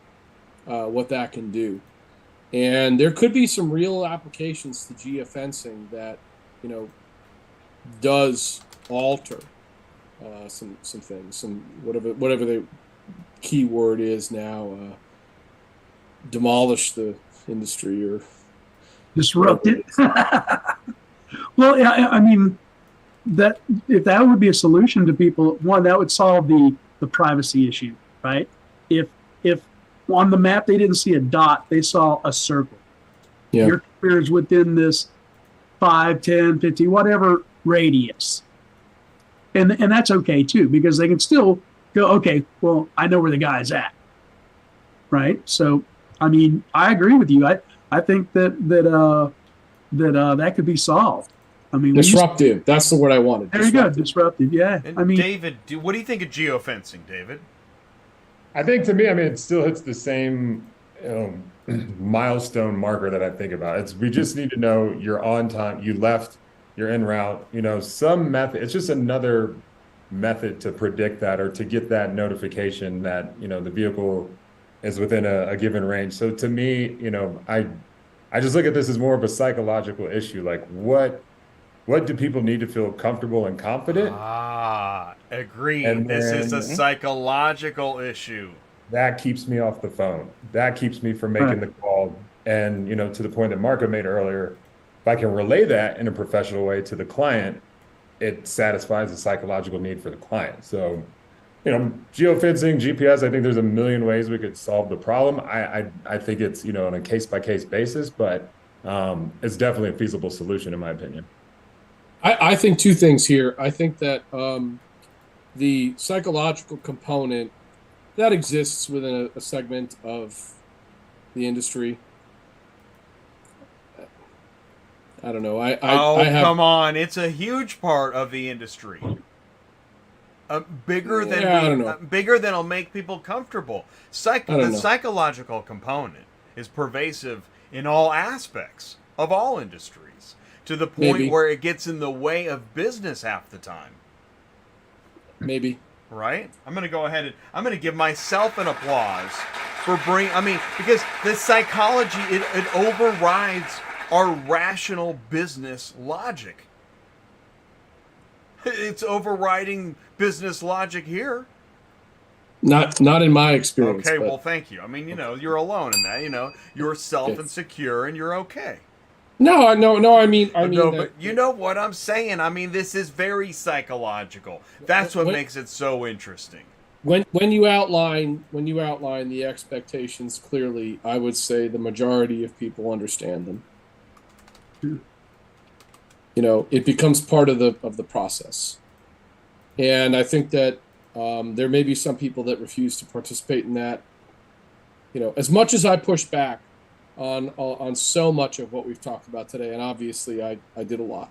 what that can do, and there could be some real applications to geofencing that does alter some things, some whatever the key word is now, demolish the industry or disrupt it. Well, I mean, that if that would be a solution to people, one, that would solve the privacy issue, right? If on the map they didn't see a dot, they saw a circle. Yeah. Your computer is within this 5, 10, 50, whatever radius. And that's okay too, because they can still go, okay, well, I know where the guy's at. Right? So, I mean, I agree with you. I think that could be solved. I mean, disruptive. That's the word I wanted. There you go. Disruptive. Yeah. And I mean, David, what do you think of geofencing, David? I think to me, it still hits the same milestone marker that I think about. We just need to know you're on time, you left, you're en route, some method. It's just another method to predict that, or to get that notification that, the vehicle is within a given range. So to me, I just look at this as more of a psychological issue. Like what do people need to feel comfortable and confident? Agreed. And this is a psychological issue. That keeps me off the phone. That keeps me from making the call. And, to the point that Marco made earlier, if I can relay that in a professional way to the client, it satisfies the psychological need for the client. So, geofencing, GPS, I think there's a million ways we could solve the problem. I think it's, on a case-by-case basis, but it's definitely a feasible solution in my opinion. I think two things here. I think that the psychological component that exists within a segment of the industry. I don't know. Come on! It's a huge part of the industry. Bigger than'll make people comfortable. The psychological component is pervasive in all aspects of all industries, to the point where it gets in the way of business half the time. Maybe. Right? I'm going to go ahead and I'm going to give myself an applause for because the psychology, it overrides our rational business logic. It's overriding business logic here. Not in my experience. Okay, well, thank you. You're alone in that. You're self-insecure and you're okay. No. I mean, but you know what I'm saying. This is very psychological. That's what makes it so interesting. When you outline the expectations clearly, I would say the majority of people understand them. It becomes part of the process, and I think that there may be some people that refuse to participate in that. As much as I push back on so much of what we've talked about today, and obviously I did a lot.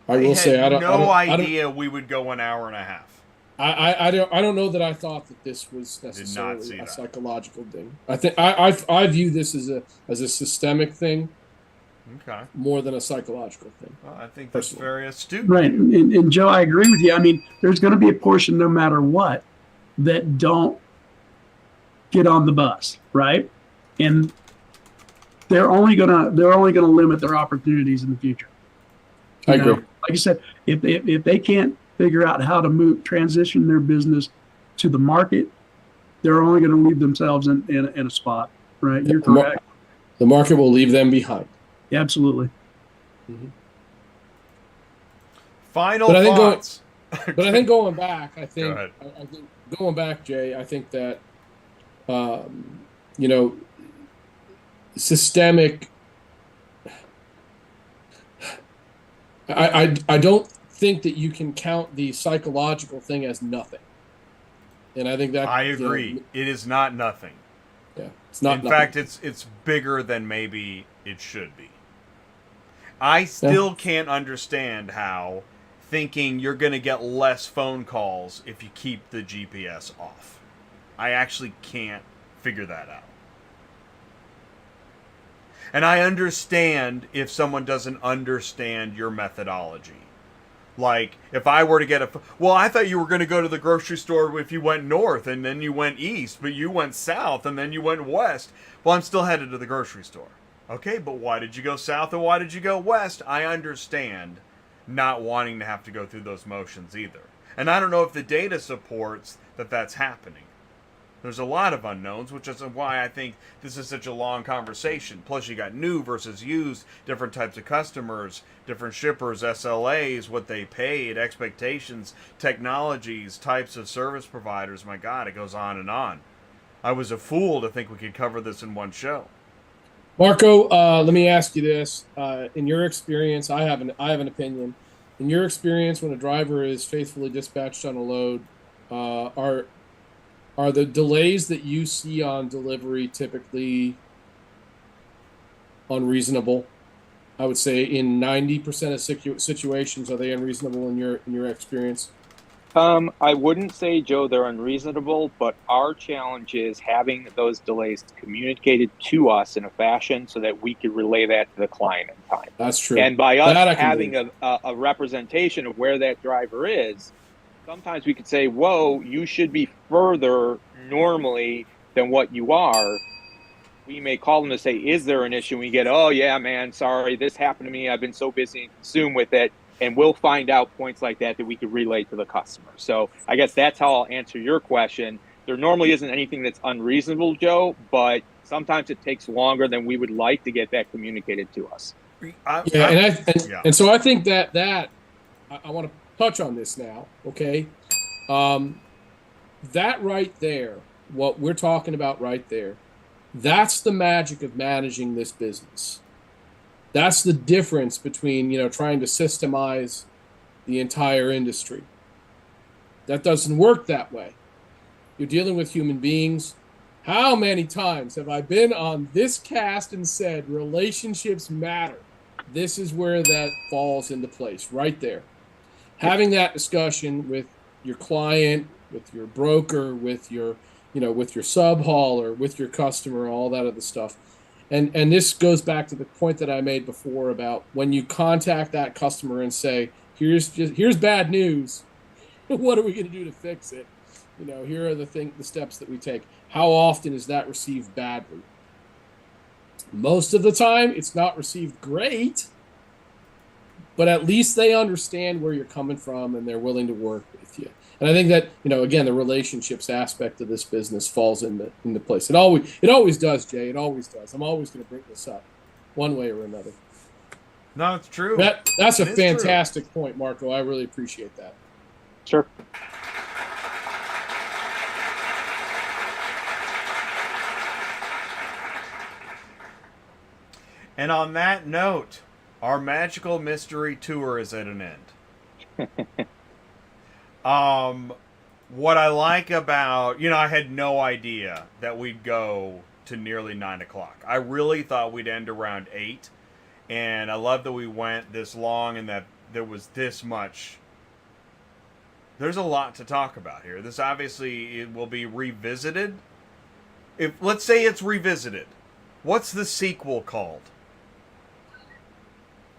I will say I don't we would go an hour and a half. I don't know that I thought that this was necessarily a psychological thing. I think I view this as a systemic thing. Okay. More than a psychological thing. Well, I think that's very astute. Right. And Joe, I agree with you. There's going to be a portion, no matter what, that don't get on the bus, right? And they're only gonna limit their opportunities in the future. I agree. Like you said, if they can't figure out how to transition their business to the market, they're only going to leave themselves in a spot, right? You're correct. The market will leave them behind. Yeah, absolutely. Mm-hmm. Final thoughts. But I think going back, I think going back, Jay, I think that systemic I don't think that you can count the psychological thing as nothing. And I think that I agree. It is not nothing. Yeah, it's not. In fact, it's bigger than maybe it should be. I still can't understand how thinking you're going to get less phone calls if you keep the GPS off. I actually can't figure that out. And I understand if someone doesn't understand your methodology. Like, if I were to get well, I thought you were going to go to the grocery store if you went north and then you went east, but you went south and then you went west. Well, I'm still headed to the grocery store. Okay, but why did you go south and why did you go west? I understand not wanting to have to go through those motions either. And I don't know if the data supports that that's happening. There's a lot of unknowns, which is why I think this is such a long conversation. Plus, you got new versus used, different types of customers, different shippers, SLAs, what they paid, expectations, technologies, types of service providers. My God, it goes on and on. I was a fool to think we could cover this in one show. Marco, let me ask you this: in your experience, I have an opinion. In your experience, when a driver is faithfully dispatched on a load, are the delays that you see on delivery typically unreasonable? I would say in 90% of situations, are they unreasonable in your experience? I wouldn't say, Joe, they're unreasonable, but our challenge is having those delays communicated to us in a fashion so that we can relay that to the client in time. That's true. And by us having a representation of where that driver is, sometimes we could say, whoa, you should be further normally than what you are. We may call them to say, is there an issue? And we get, oh, yeah, man, sorry, this happened to me. I've been so busy and consumed with it. And we'll find out points like that we could relay to the customer. So I guess that's how I'll answer your question. There normally isn't anything that's unreasonable, Joe, but sometimes it takes longer than we would like to get that communicated to us. And so I think that I want to touch on this now, okay? That right there, what we're talking about right there, that's the magic of managing this business. That's the difference between, trying to systemize the entire industry. That doesn't work that way. You're dealing with human beings. How many times have I been on this cast and said relationships matter? This is where that falls into place, right there. Having that discussion with your client, with your broker, with your sub hauler, with your customer, all that other stuff. And this goes back to the point that I made before about when you contact that customer and say, here's bad news. What are we going to do to fix it? Here are the steps that we take. How often is that received badly? Most of the time, it's not received great, but at least they understand where you're coming from and they're willing to work with you. And I think that, again, the relationships aspect of this business falls into place. It always does, Jay. It always does. I'm always going to bring this up one way or another. No, it's true. That's a fantastic point, Marco. I really appreciate that. Sure. And on that note, our magical mystery tour is at an end. What I like about, I had no idea that we'd go to nearly 9 o'clock. I really thought we'd end around 8. And I love that we went this long and that there was this much. There's a lot to talk about here. This obviously it will be revisited. Let's say it's revisited. What's the sequel called?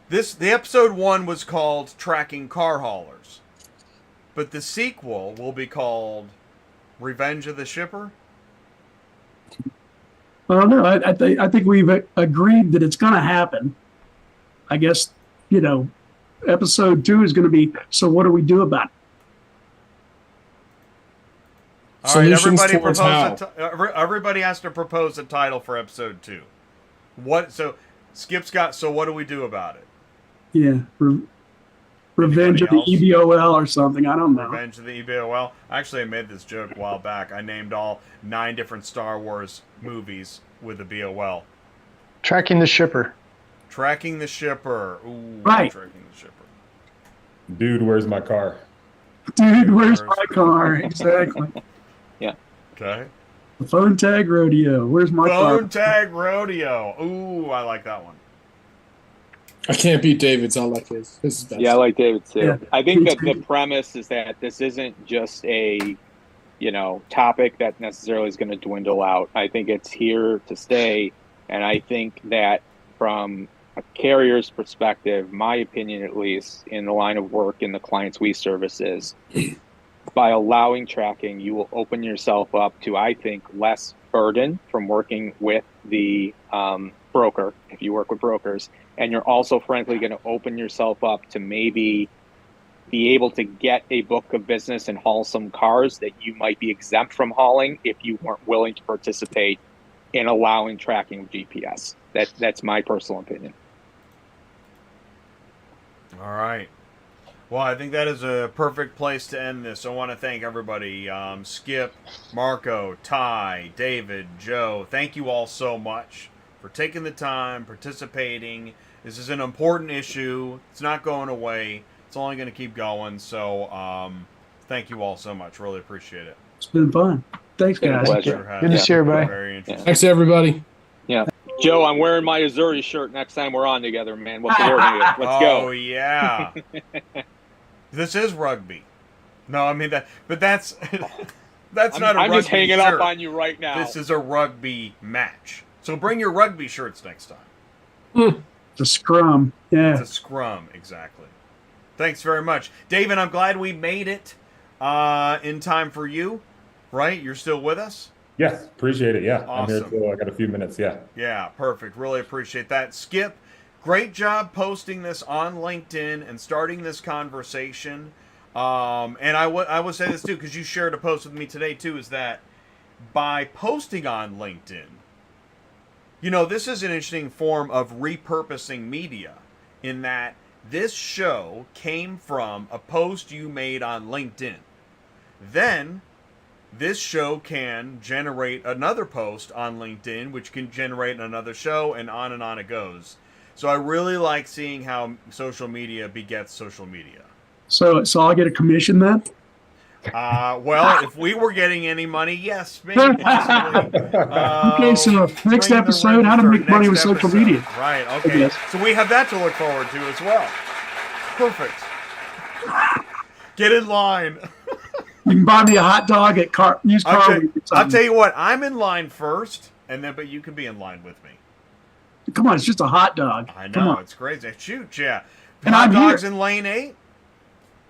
The episode 1 was called Tracking Car Haulers. But the sequel will be called Revenge of the Shipper? Well, no, I think we've agreed that it's going to happen. I guess, episode 2 is going to be, so what do we do about it? All right, everybody has to propose a title for episode 2. So what do we do about it? Yeah, Revenge of the EBOL or something. I don't know. Revenge of the EBOL. Actually, I made this joke a while back. I named all 9 different Star Wars movies with a BOL. Tracking the Shipper. Tracking the Shipper. Ooh, right. Tracking the Shipper. Dude, where's my car? Dude, where's my car? Exactly. Yeah. Okay. The phone tag rodeo. Where's my car? Phone tag rodeo. Ooh, I like that one. I can't beat David's. I like his. This is best. Yeah, I like David too. Yeah. I think that the premise is that this isn't just a, topic that necessarily is going to dwindle out. I think it's here to stay, and I think that from a carrier's perspective, my opinion at least, in the line of work in the clients we service is, by allowing tracking, you will open yourself up to, I think, less burden from working with the broker, if you work with brokers. And you're also, frankly, going to open yourself up to maybe be able to get a book of business and haul some cars that you might be exempt from hauling if you weren't willing to participate in allowing tracking with GPS. That's my personal opinion. All right. Well, I think that is a perfect place to end this. I want to thank everybody. Skip, Marco, Ty, David, Joe. Thank you all so much for taking the time, participating. This is an important issue. It's not going away. It's only going to keep going. So thank you all so much. Really appreciate it. It's been fun. Thanks, guys. Good to see everybody. Very interesting. Thanks, everybody. Yeah. Joe, I'm wearing my Azuri shirt next time we're on together, man. What's the word? Let's go. Oh, yeah. This is rugby. No, I mean that, but that's not a rugby I'm just hanging shirt. up on you right now. This is a rugby match. So bring your rugby shirts next time. It's a scrum. Yeah. It's a scrum, exactly. Thanks very much. David, I'm glad we made it in time for you, right? You're still with us? Yes, appreciate it. Yeah, Awesome. I'm here till I got a few minutes. Yeah. Yeah, perfect. Really appreciate that. Skip, great job posting this on LinkedIn and starting this conversation. And I would say this too, because you shared a post with me today too, is that by posting on LinkedIn, this is an interesting form of repurposing media in that this show came from a post you made on LinkedIn. Then this show can generate another post on LinkedIn, which can generate another show, and on it goes. So I really like seeing how social media begets social media. So I'll get a commission then? Well, if we were getting any money, yes, maybe. Okay, so next episode, how to make money with social media. Right, okay. Yes. So we have that to look forward to as well. Perfect. Get in line. You can buy me a hot dog at used car. I'll tell you what, I'm in line first, but you can be in line with me. Come on, it's just a hot dog. I Come know, on. it's crazy. Shoot, yeah. And Hot I'm dogs here. in lane 8?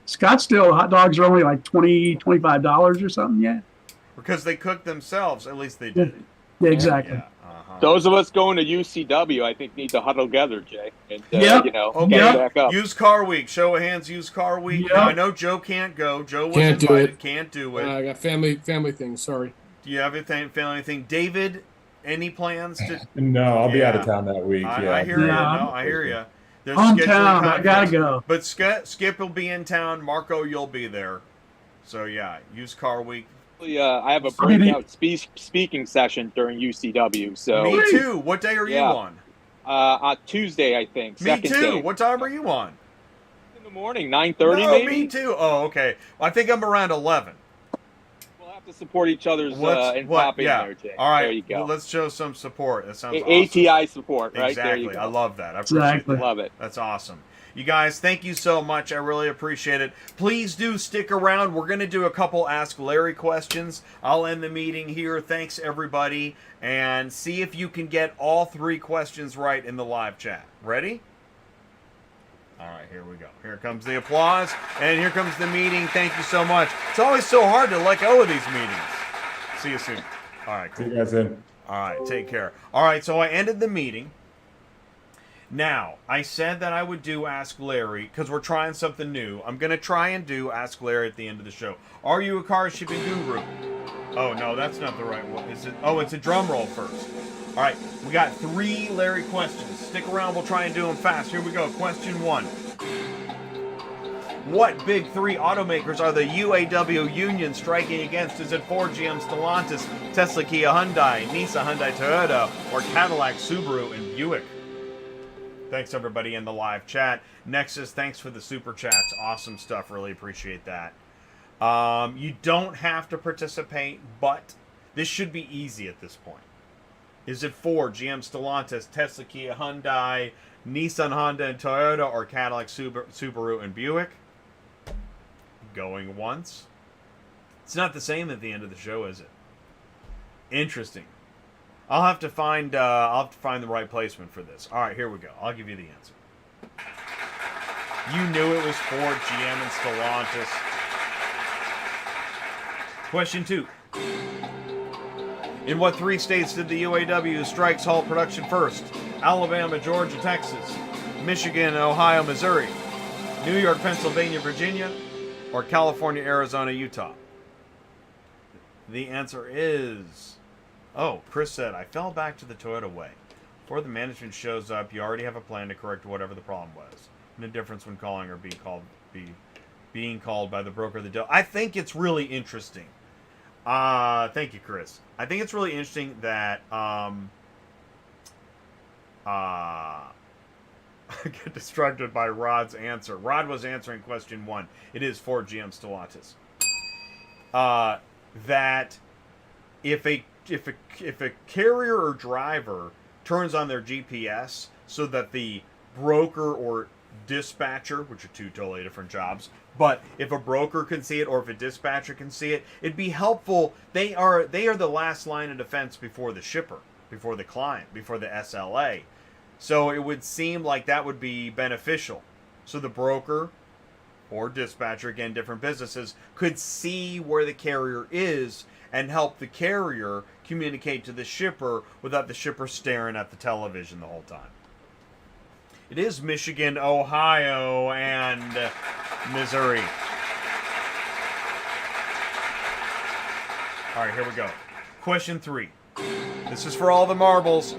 Scottsdale hot dogs are only like $20, $25 or something. Yeah. Because they cook themselves. At least they did. Yeah, exactly. Yeah. Uh-huh. Those of us going to UCW, I think, need to huddle together, Jay, and Yep. get Okay. back up. Used Car Week. Show of hands. Used Car Week. Yep. Now, I know Joe can't go. Joe was Can't do invited. it. Can't do it. I got family things. Sorry. Do you have anything? David, any plans to? No, I'll be out of Yeah. town that week. I hear you. Yeah. No, I hear you. There's Hometown, scheduling I gotta conflicts. go. But Skip will be in town. Marco, you'll be there. So yeah, Used Car Week. I have a breakout speaking session during UCW. So Me too. What day are you on? Tuesday, I think. Me second too. day. What time are you on? In the morning, 9:30 No, maybe. me too. Oh, okay. I think I'm around 11. We'll have to support each other's and what? pop in Yeah. there, Jay. All right. There you go. Well, let's show some support. That sounds awesome. ATI support, right? Exactly. There you go. I love that. I appreciate Exactly. that. Love it. That's awesome. You guys, thank you so much. I really appreciate it. Please do stick around. We're going to do a couple Ask Larry questions. I'll end the meeting here. Thanks, everybody. And see if you can get all 3 questions right in the live chat. Ready? All right, here we go. Here comes the applause. And here comes the meeting. Thank you so much. It's always so hard to let go of these meetings. See you soon. All right, cool. See you guys in. All right, take care. All right, so I ended the meeting. Now, I said that I would do Ask Larry because we're trying something new. I'm going to try and do Ask Larry at the end of the show. Are you a car shipping guru? Oh, no, that's not the right one. Is it? Oh, it's a drum roll first. All right, we got 3 Larry questions. Stick around. We'll try and do them fast. Here we go. Question 1. What big 3 automakers are the UAW union striking against? Is it Ford, GM, Stellantis, Tesla, Kia, Hyundai, Nissan, Hyundai, Toyota, or Cadillac, Subaru, and Buick? Thanks, everybody in the live chat. Nexus, thanks for the super chats. Awesome stuff. Really appreciate that. You don't have to participate, but this should be easy at this point. Is it Ford, GM, Stellantis, Tesla, Kia, Hyundai, Nissan, Honda, and Toyota, or Cadillac, Subaru, and Buick? Going once. It's not the same at the end of the show, is it? Interesting. I'll have to find the right placement for this. All right, here we go. I'll give you the answer. You knew it was Ford, GM, and Stellantis. Question 2. In what 3 states did the UAW strikes halt production first? Alabama, Georgia, Texas, Michigan, Ohio, Missouri, New York, Pennsylvania, Virginia, or California, Arizona, Utah? The answer is... Oh, Chris said, I fell back to the Toyota way. Before the management shows up, you already have a plan to correct whatever the problem was. No difference when calling or being called by the broker of the deal. I think it's really interesting. Thank you, Chris. I think it's really interesting that I get distracted by Rod's answer. Rod was answering question 1. It is Ford, GM, Stellantis. That if a carrier or driver turns on their GPS so that the broker or dispatcher, which are 2 totally different jobs, but if a broker can see it or if a dispatcher can see it, it'd be helpful. They are the last line of defense before the shipper, before the client, before the SLA. So it would seem like that would be beneficial. So the broker or dispatcher, again, different businesses, could see where the carrier is and help the carrier communicate to the shipper without the shipper staring at the television the whole time. It is Michigan, Ohio, and Missouri. All right, here we go. Question 3. This is for all the marbles.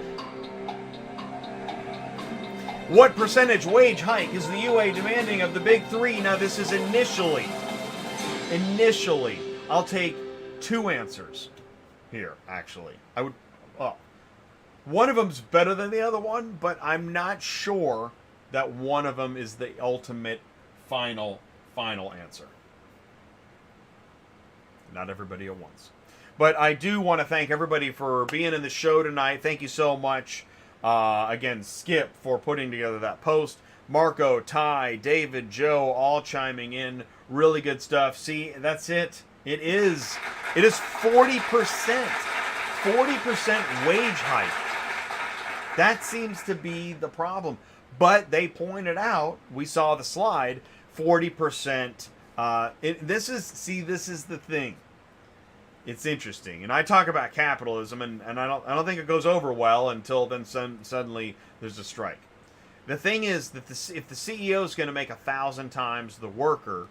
What percentage wage hike is the UA demanding of the big 3? Now, this is initially. I'll take 2 answers here, actually. One of them's better than the other one, but I'm not sure that one of them is the ultimate final answer. Not everybody at once. But I do want to thank everybody for being in the show tonight. Thank you so much. Again, Skip for putting together that post. Marco, Ty, David, Joe, all chiming in. Really good stuff. See, that's it. It is 40%. 40% wage hike. That seems to be the problem. But they pointed out, we saw the slide, 40%. This is the thing. It's interesting. And I talk about capitalism, and I don't think it goes over well until then suddenly there's a strike. The thing is that if the CEO is going to make 1,000 times the worker,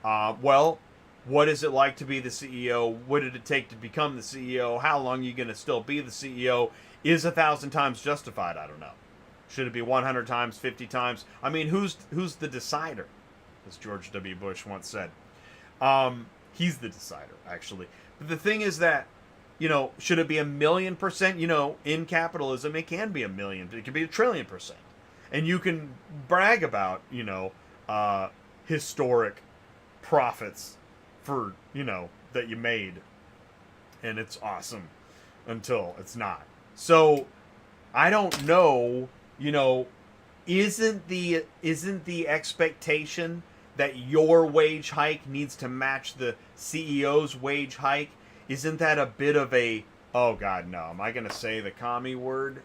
well, what is it like to be the CEO? What did it take to become the CEO? How long are you going to still be the CEO? Is 1,000 times justified? I don't know. Should it be 100 times, 50 times? I mean, who's the decider? As George W. Bush once said. He's the decider, actually. But the thing is that, should it be 1,000,000%? In capitalism, it can be 1,000,000. It can be 1,000,000,000%. And you can brag about, historic profits for, that you made. And it's awesome until it's not. So, I don't know, isn't the expectation that your wage hike needs to match the CEO's wage hike? Isn't that a bit of a, oh God, no, am I going to say the commie word?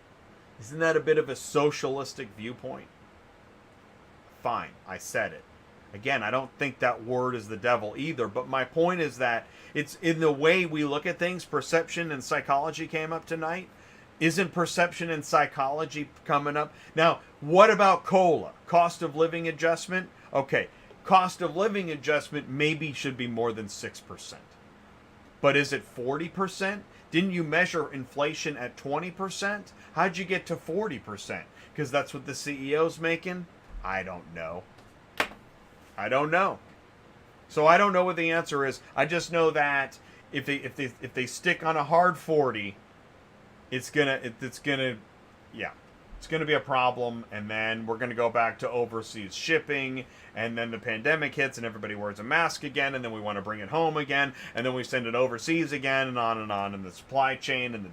Isn't that a bit of a socialistic viewpoint? Fine, I said it. Again, I don't think that word is the devil either, but my point is that it's in the way we look at things. Perception and psychology came up tonight. Isn't perception and psychology coming up? Now, what about COLA? Cost of living adjustment? Okay, cost of living adjustment maybe should be more than 6%. But is it 40%? Didn't you measure inflation at 20%? How'd you get to 40%? Because that's what the CEO's making? I don't know. So I don't know what the answer is. I just know that if they stick on a hard 40, it's gonna yeah. it's going to be a problem, and then we're going to go back to overseas shipping, and then the pandemic hits and everybody wears a mask again, and then we want to bring it home again, and then we send it overseas again, and on in the supply chain, and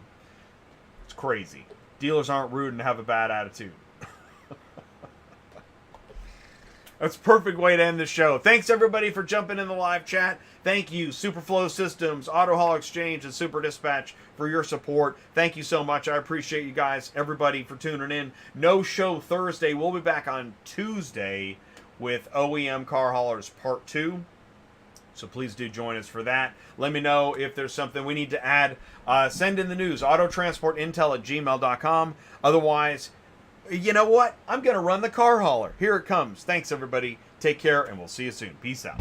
it's crazy. Dealers aren't rude and have a bad attitude. That's a perfect way to end the show. Thanks, everybody, for jumping in the live chat. Thank you, Superflow Systems, Auto Haul Exchange, and Super Dispatch for your support. Thank you so much. I appreciate you guys, everybody, for tuning in. No show Thursday. We'll be back on Tuesday with OEM Car Haulers Part 2. So please do join us for that. Let me know if there's something we need to add. Send in the news, autotransportintel@gmail.com. Otherwise, you know what? I'm going to run the car hauler. Here it comes. Thanks, everybody. Take care, and we'll see you soon. Peace out.